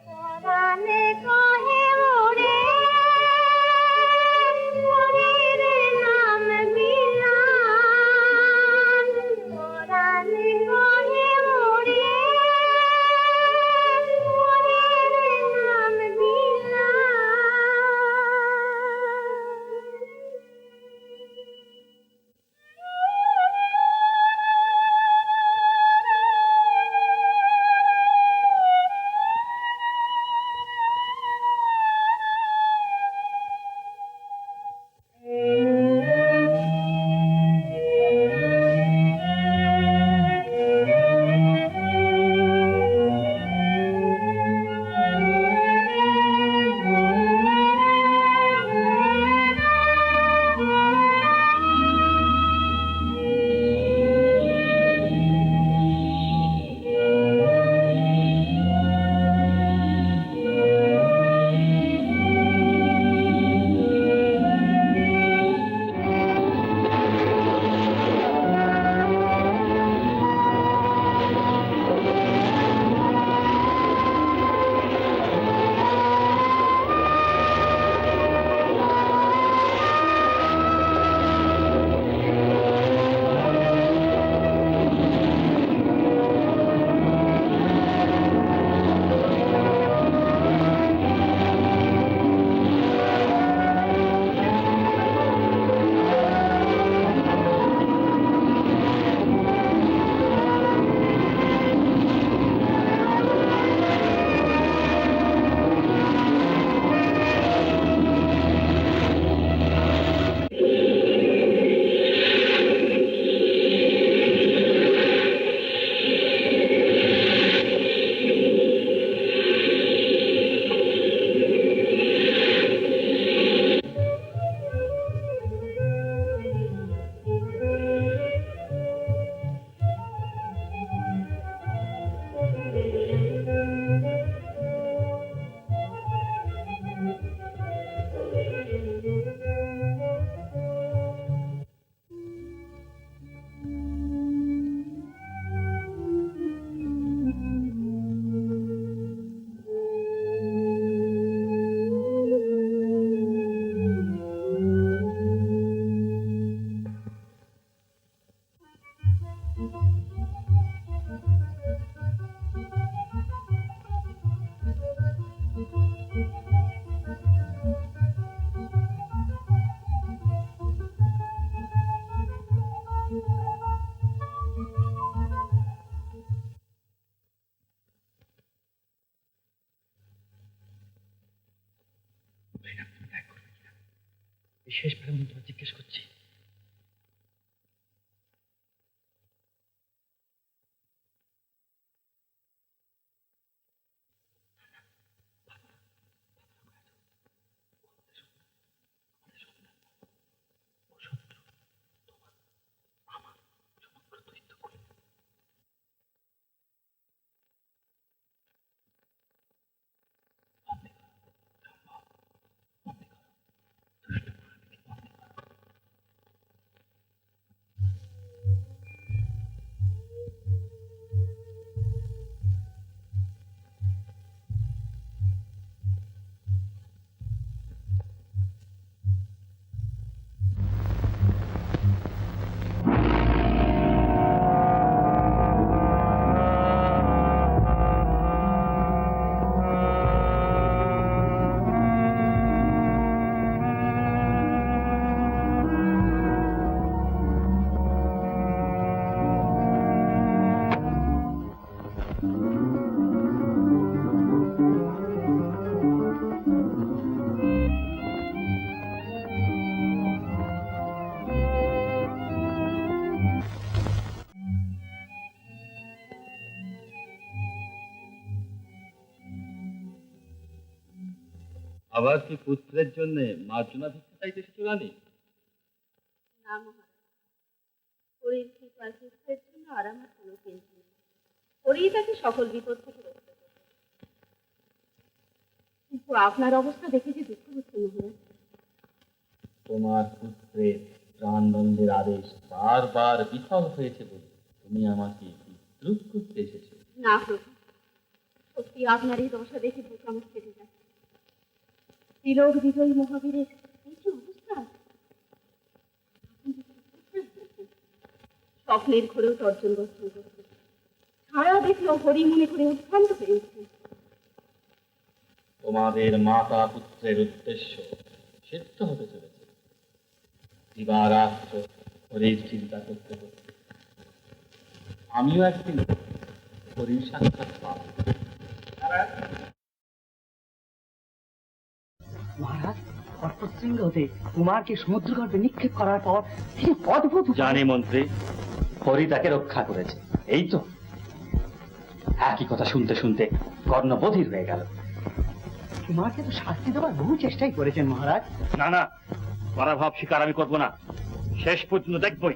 পরাণে কহে ওরে ওরের নাম বিলান, পরাণে কহে ওরে ওরের নাম বিলান। শেষবারের মতো জিজ্ঞেস করছি, আবার কি পুত্রের জন্য মার্জনা ভিক্ষা চাইতে এসেছো রানী? না মহারাজ, হরির কৃপার পুত্রের জন্য আর আমার কোনো চিন্তা নেই। হরি তাকে সকল বিপদ থেকে রক্ষা করবে। কিন্তু আপনার অবস্থা দেখে যে দুঃখ হচ্ছে মহারাজ। তোমার পুত্রের প্রাণদণ্ডের আদেশ বারবার বিফল হয়েছে বলে তুমি আমাকে বিদ্রুপ করতে এসেছো। না প্রভু, সত্যি আপনার এই দশা দেখে বুক আমার ফেটে যাচ্ছে। তিলক বিজয়ী মহাবীরের এই যে অবস্থা, স্বপ্নের ঘরেও তর্জন গঠন করছে, ছায়া দেখলেও হরি মনে করে উদ্ভ্রান্ত হয়ে উঠছে। তোমাদের মাতা পুত্রের উদ্দেশ্য সিদ্ধ হতে চলেছে। দিবারাত্র হরির চিন্তা করতে করতে আমিও একদিন হরির সাক্ষাৎ পাব। মহারাজ অর্পশৃঙ্গ হতে কুমারকে সমুদ্রগর্ভে নিক্ষেপ করার পর তিনি অদ্ভুত জানি মন্ত্রী, হরি তাকে রক্ষা করেছে। এই তো একই কথা শুনতে শুনতে কর্ণ বধির হয়ে গেল। কুমারকে তো শাস্তি দেওয়ার বহু চেষ্টাই করেছেন মহারাজ। না না, পরাভব স্বীকার আমি করবো না, শেষ পর্যন্ত দেখবই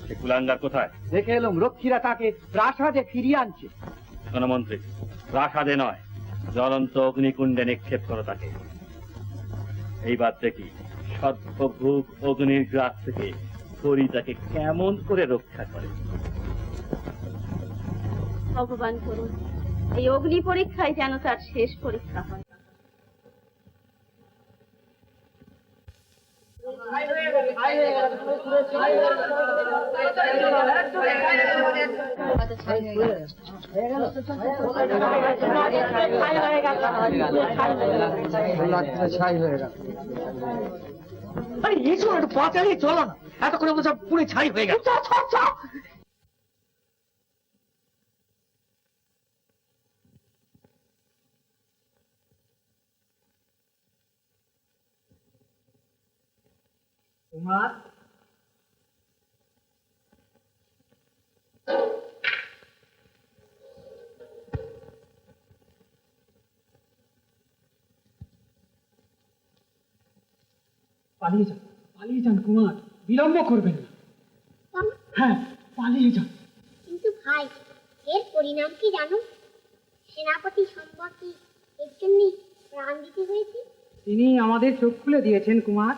সে কুলাঙ্গার কোথায়। দেখে এলাম রক্ষীরা তাকে প্রাসাদে ফিরিয়ে আনছে। শোনো মন্ত্রী, প্রাসাদে নয়, জ্বলন্ত অগ্নিকুণ্ডে নিক্ষেপ করো তাকে। এইবার দেখি সর্বভূক অগ্নির গ্রাস থেকে হরি তাকে কেমন করে রক্ষা করে। ভগবান করুন এই অগ্নি পরীক্ষায় যেন তার শেষ পরীক্ষা হয়। আরে এসো একটু পা চালিয়ে চলো না, এতক্ষণে বলছে পুরো ছাই হয়ে গেল। কুমার পালিয়ে যান কুমার, বিলম্ব করবেন না। হ্যাঁ, পালিয়ে যান। কিন্তু ভাই, এর পরিণাম কি জানো? সেনাপতি সম্পর্কে এর জন্য প্রাণ দিতে হয়েছে। তিনি আমাদের চোখ খুলে দিয়েছেন কুমার।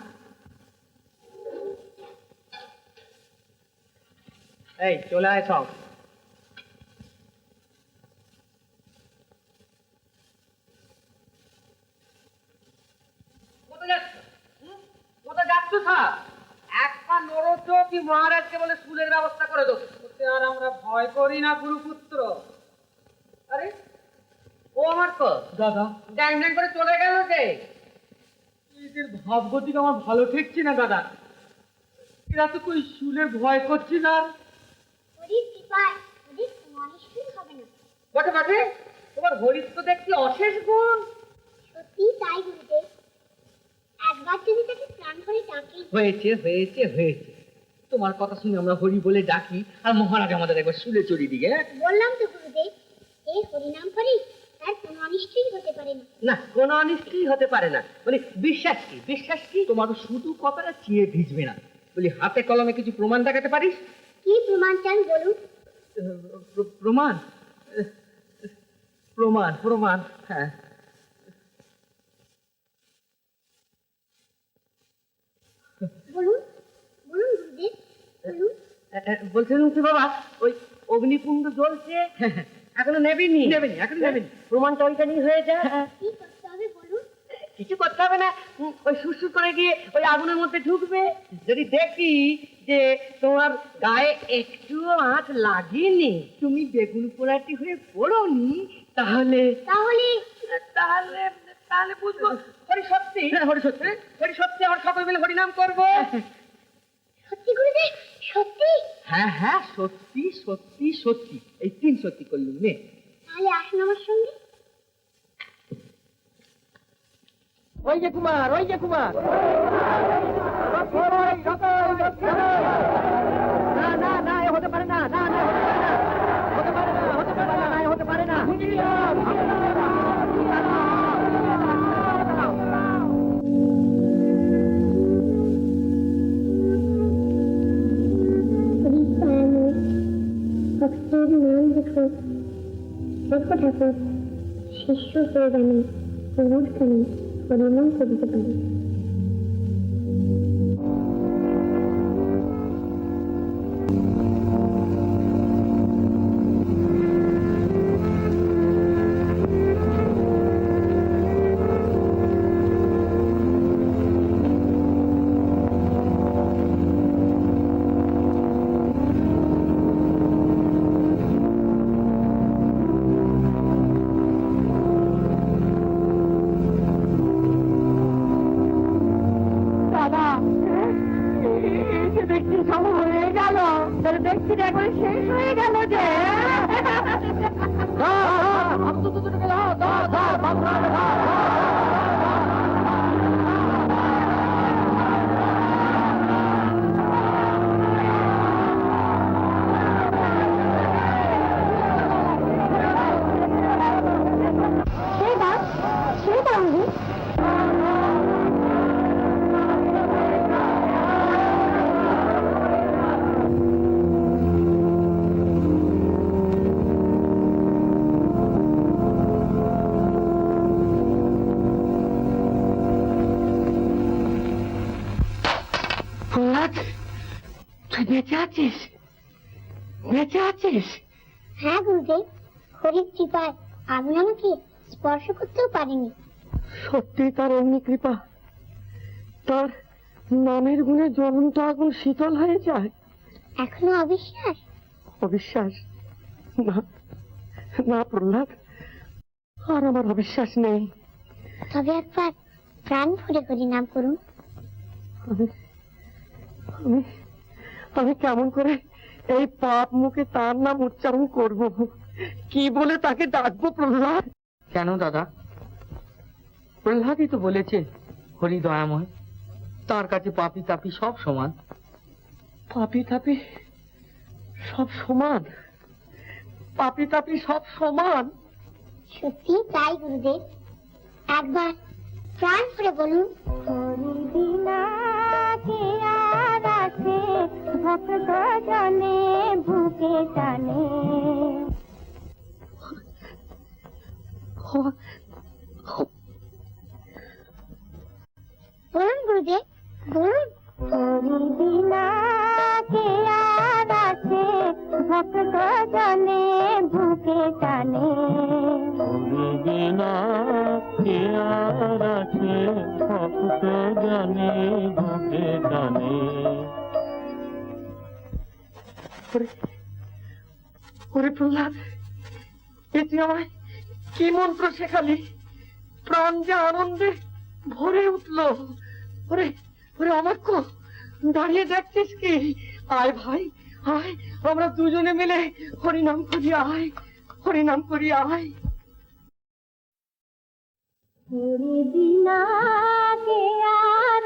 এই চলে আয় সব। কোথায় যাচ্ছ স্যার? এক পা নড়ছ কি মহারাজকে বলে স্কুলের ব্যবস্থা করে দেবো। ওতে আর আমরা ভয় করি না গুরুপুত্র। আরে ও আমার তো দাদা, ড্যাং ড্যাং করে চলে গেল যে। এদের ভাবগতিক আমার ভালো ঠেকছে না দাদা। এরা তো কই শুনে ভয় করছি না। হরির কৃপায় ওদের কোনো অনিষ্টই হবে না। বটে বটে, তোমার হরির তো দেখছি অশেষ গুণ। সত্যি তাই গুরুদেব। একবার আবার যদি তাকে প্রাণ ভরে ডাকি। হয়েছে হয়েছে হয়েছে, তোমার কথা শুনে আমরা হরি বলে ডাকি, আর মহারাজ আমাদের একবার শুলে চড়ি দিকে। বললাম তো গুরুদেব, এই হরিনাম করি তার কোনো অনিষ্টই হতে পারে না। না, কোনো অনিষ্টই হতে পারে না। বলি বিশ্বাস কি, বিশ্বাস কি? তোমার শুধু কথাটা চিয়ে ভিজবে না। বলি হাতে কলমে কিছু প্রমাণ দেখাতে পারিস? কি প্রমাণ চান বলুন? প্রমাণ? প্রমাণ প্রমাণ, হ্যাঁ। বলুন বলুন গুরুদেব, বলুন। বলছিলাম কি বাবা, ওই অগ্নিকুণ্ড জ্বলছে, এখনো নেবেনি নেবেনি, এখনো নেবেনি। প্রমাণটা ওইখানেই হয়ে যায়। কি করতে হবে বলুন? কিছু করতে হবে না, ওই সুরসুর করে গিয়ে ওই আগুনের মধ্যে ঢুকবে। যদি দেখি যে তোমার গায়ে একটুও আঁচ লাগেনি, তুমি বেগুন পোড়াটি হয়ে পড়োনি, তাহলে তাহলে তাহলে তাহলে বুঝবো হরি সত্যি। হ্যাঁ, হরি সত্যি, হরি সত্যি। আমরা সকল মিলে হরিনাম করবো। সত্যি গুরুদেব, সত্যি? হ্যাঁ হ্যাঁ, সত্যি সত্যি সত্যি, এই 3 সত্যি করলুম নে। তাহলে আসুন আমার সঙ্গে। ওই যে কুমার, ওই যে কুমার। না না না, এ হতে পারে না, না না হতে পারে না, হতে পারে না, হতে পারে না, হতে পারে না। ভক্তের নাম দেখো, দেখো ঠাকুর, শিষ্য হয়ে গেল অনুষ্ঠানে হরিনাম করিতে পারে। তুই বেঁচে আছিস? বেঁচে আছিস? হ্যাঁ গুরুদেব, হরির কৃপায় আমি আমাকে স্পর্শ করতেও পারিনি। সত্যি তার অগ্নি কৃপা, তার নামের গুণে জ্বলন্ত আগুন শীতল হয়ে যায়। এখনো অবিশ্বাস? অবিশ্বাস? না না প্রহ্লাদ, আর আমার অবিশ্বাস নেই। তবে একবার প্রাণ ভরে হরিনাম করুন। আমি আমি আমি কেমন করে এই পাপ মুখে তার নাম উচ্চারণ করব? কি বলে তাকে ডাকবো প্রহ্লাদ? কেন দাদা? প্রহ্লাদই তো বলেছে হরি দয়াময়, তার কাছে পাপি তাপি সব সমান। পাপি তাপি সব সমান? পাপি তাপি সব সমান? সত্যি তাই গুরুদেব, একবার প্রাণ ভরে বলুন। ভক্ত জানে বুকে টানে। বলুন গুরুদেব, বলুন। বিনা কে আর আছে, ভক্ত জানে বুকে টানে। বিনা কে আর আছে, ভক্ত জানে বুকে টানে। ওরে প্রহ্লাদ, এটি আমায় কি মন্ত্র শেখালি? প্রাণ যে আনন্দে ভরে উঠলো। ওরে ওরে অমাক্য, দাঁড়িয়ে দেখছিস কি? আয় ভাই আয়, আমরা দুজনে মিলে হরিনাম করি। আয়, হরিনাম করি, আয়। হরি বিনা কে আর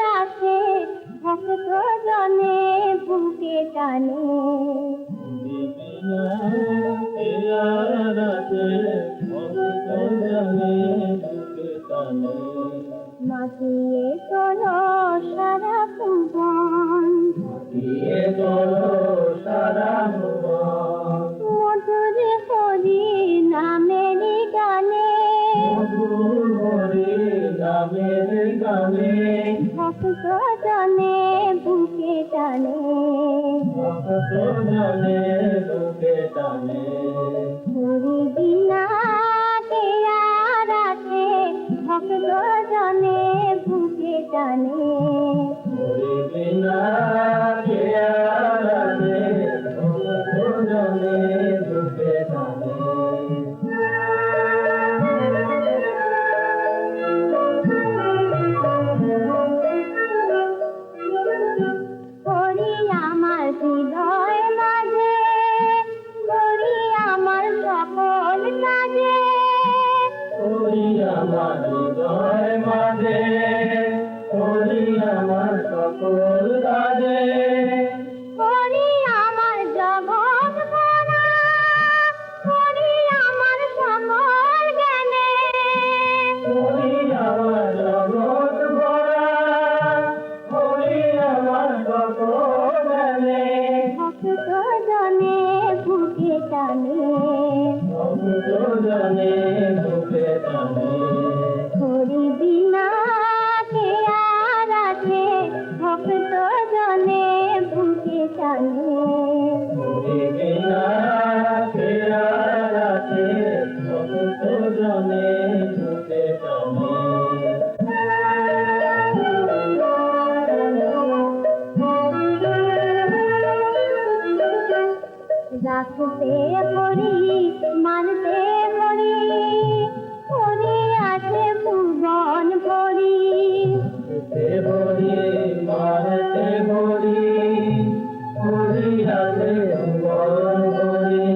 ছড়িয়ে তোলো সারা ভুবন। মধুর হরি নামের গানে মধুর হরি নামের গানে ভক্ত জনে বুকে টানে ভক্ত জনে বুকে টানে। হরি বিনা কে আর আছে ভক্ত জনে বুকে টানে হরি বিনা কে আর আছে, ভক্ত জনে বুকে টানে। হরি আমার হৃদয় মাঝে হরি আমার সকল কাজে হরি আমার হৃদয় মাঝে, হরি আমার সকল কাজে। হরি আমার জগৎ ভরা হরি আমার সকল জ্ঞানে হরি আমার জগৎ ভরা, হরি আমার সকল জ্ঞানে। ভক্ত জনে বুকে টানে ভক্ত জনে বুকে টানে। হরি বিনা কে আর আছে ভক্ত জনে বুকে টানে হরি বিনা কে আর আছে, ভক্ত জনে বুকে টানে। রাখতে হরি মানতে হরি হরি আছে ভুবন ভরি তে হরি মারতে হরি, হরি আছে ভুবন হরি।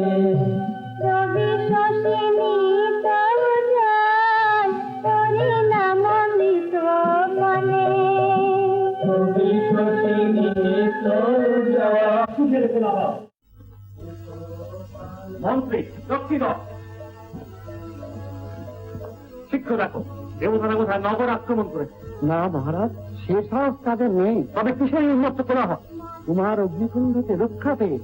রবি শশিনী তরুজন হরি নাম অমৃত মনে কবি শশিনী তরুজা। মন্ত্রী দক্ষিণ শিক্ষা রাখো, দেবতারা কোথায় নগর আক্রমণ করেছে। না মহারাজ, সে সাহস তাদের নেই। তবে কিসের উন্মুক্ত করা হয়? তোমার অগ্নিকুণ্ডকে রক্ষা পেয়ে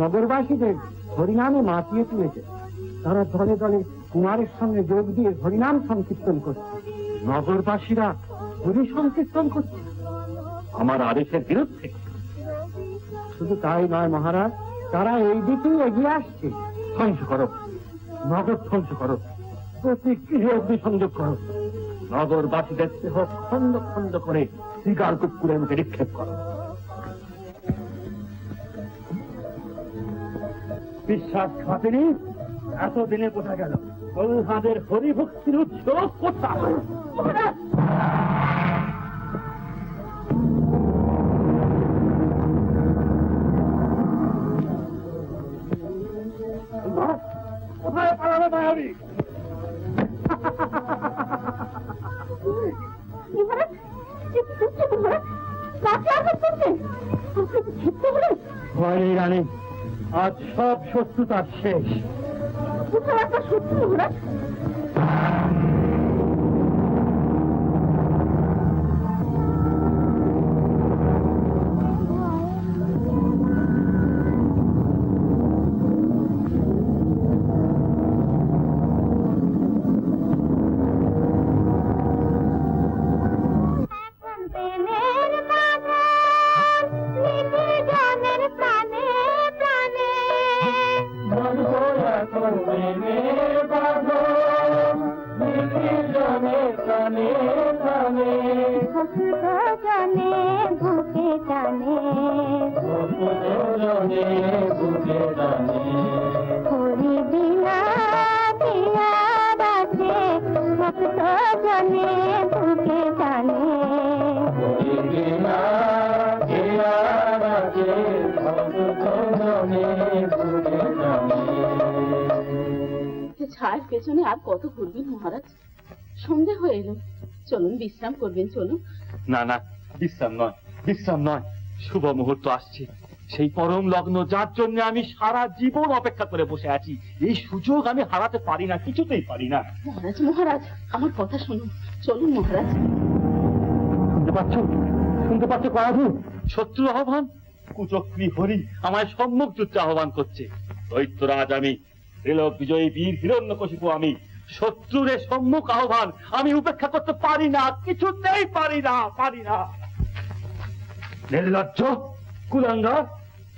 নগরবাসীদের হরিনামে মাতিয়ে তুলেছে। তারা দলে দলে কুমারের সঙ্গে যোগ দিয়ে হরিনাম সংকীর্তন করছে। নগরবাসীরা হরি সংকীর্তন করছে আমার আদেশের বিরুদ্ধে। শুধু তাই নয় মহারাজ, তারা এই দিকেই এগিয়ে আসছে। ধ্বংস করো, নগর ধ্বংস করো, প্রতি গৃহে অগ্নিসংযোগ করো, নগরবাসীদের দেহ খন্ড খন্ড করে শিকার কুকুরের মুখে নিক্ষেপ করো। বিশ্বাসঘাতিনী, এতদিনে বোঝা গেল প্রহ্লাদের হরিভক্তির উৎস কোথায়। কোথায় পালাবে মায়াবী? ভয় নেই রানী, আজ সব শত্রুতার শেষ। প্রেমের বাঁধন লিখে জনের প্রাণে প্রাণে ভক্ত জনে বুকে টানে হরি বিনা পিয়ার আছে ভক্ত জনে বুকে টানে ছায়ের পেছনে আর কত ঘুরবেন মহারাজ? সন্ধে হয়ে এলো, চলুন বিশ্রাম করবেন, চলুন। না না, বিশ্রাম নয়, বিশ্রাম নয়, শুভ মুহূর্ত আসছে, সেই পরম লগ্ন যার জন্য আমি সারা জীবন অপেক্ষা করে বসে আছি। এই সুযোগ আমি হারাতে পারি না, কিছুতেই পারি না। মহারাজ মহারাজ, আমার কথা শুনুন, চলুন মহারাজ। শুনতে পাচ্ছ, শুনতে পাচ্ছ কয়াধু? শত্রু আহ্বান, কুচক্রী হরি আমায় সম্মুখ যুদ্ধে আহ্বান করছে। দৈত্যরাজ আমি, ত্রিলোক বিজয়ী বীর হিরণ্যকশিপু আমি, শত্রুরে সম্মুখ আহ্বান আমি উপেক্ষা করতে পারি না, কিছুতেই পারি না। নির্লজ্জ কুলাঙ্গার,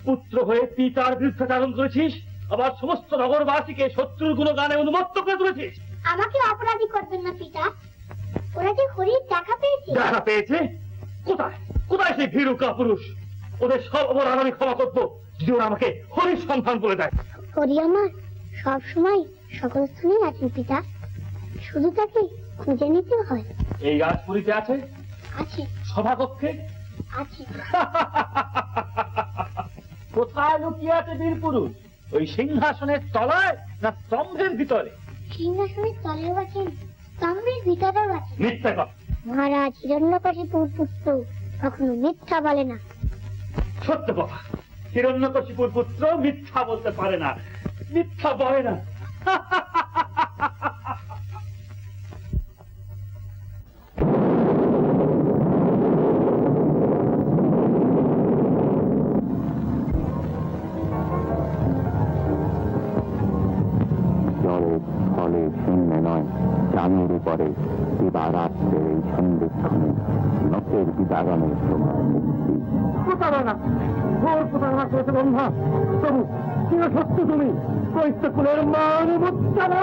পুত্র হয়ে পিতার বিরুদ্ধাচারণ করেছিস, আবার সমস্ত নগরবাসীকে শত্রুর গুণগানে উন্মত্ত করে তুলেছিস। আমাকে অপরাধী করবেন না পিতা, ওরা যে হরির দেখা পেয়েছে। কোথায় সেই ভীরু কাপুরুষ? ওদের সব অপরাধ আমি ক্ষমা করবো যদি ওরা আমাকে হরির সন্ধান বলে দেয়। হরি আমার সব সময় সকল স্থানেই আছেন পিতা, শুধু তাকে খুঁজে নিতে হয়। এই রাজপুরীতে আছে, সভাকক্ষে আছে। কোথায় লুকিয়ে আছে বীর পুরুষ? ওই সিংহাসনের তলায় না স্তম্ভের ভিতরে? সিংহাসনের তলেও আছেন, স্তম্ভের ভিতরেও আছেন। মিথ্যা কথা। মহারাজ হিরণ্যকশিপুর পুত্র কখনো মিথ্যা বলে না। সত্য কথা, হিরণ্যকশিপুর পুত্র মিথ্যা বলতে পারে না, মিথ্যা বলে না। জলে স্থলে শূন্য নয়, চাঁদের উপরে দিবারাত্রের এই সন্ধিক্ষণে নখের বিদারণে তোমার মুক্তি। প্রতারণা, ঘোর প্রতারণা করেছে ব্রহ্মা। তবু চির সত্য তুমি, কৈত্যকুলের মান মুচ্চারা।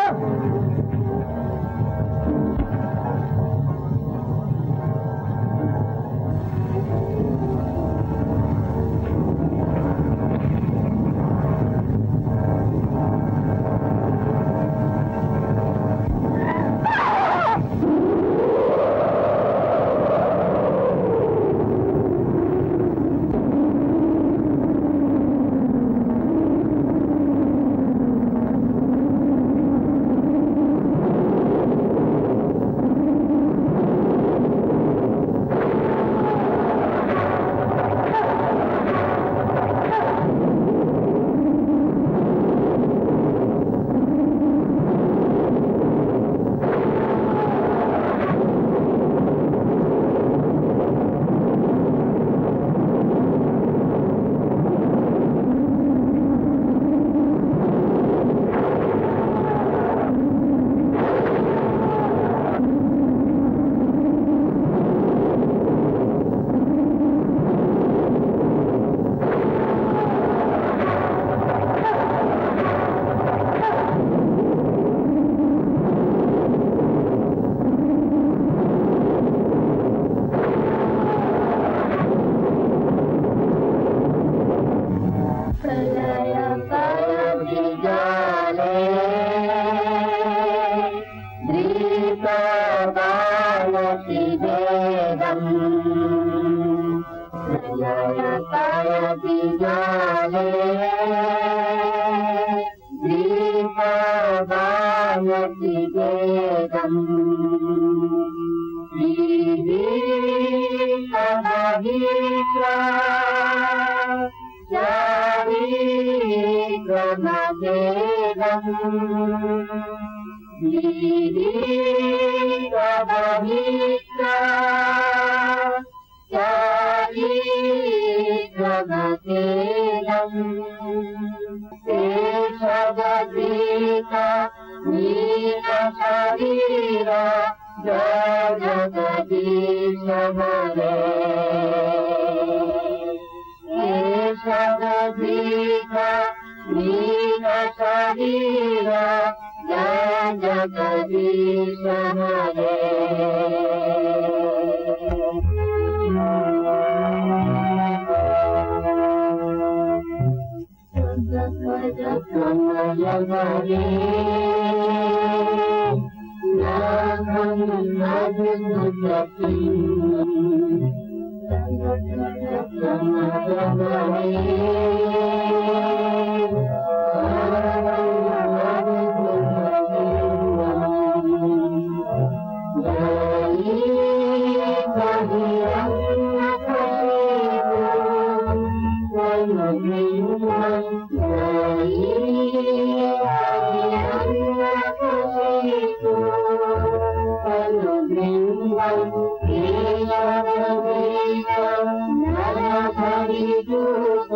Thank you.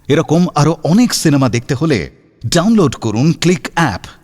এরকম আরো অনেক সিনেমা দেখতে হলে ডাউনলোড করুন ক্লিক অ্যাপ।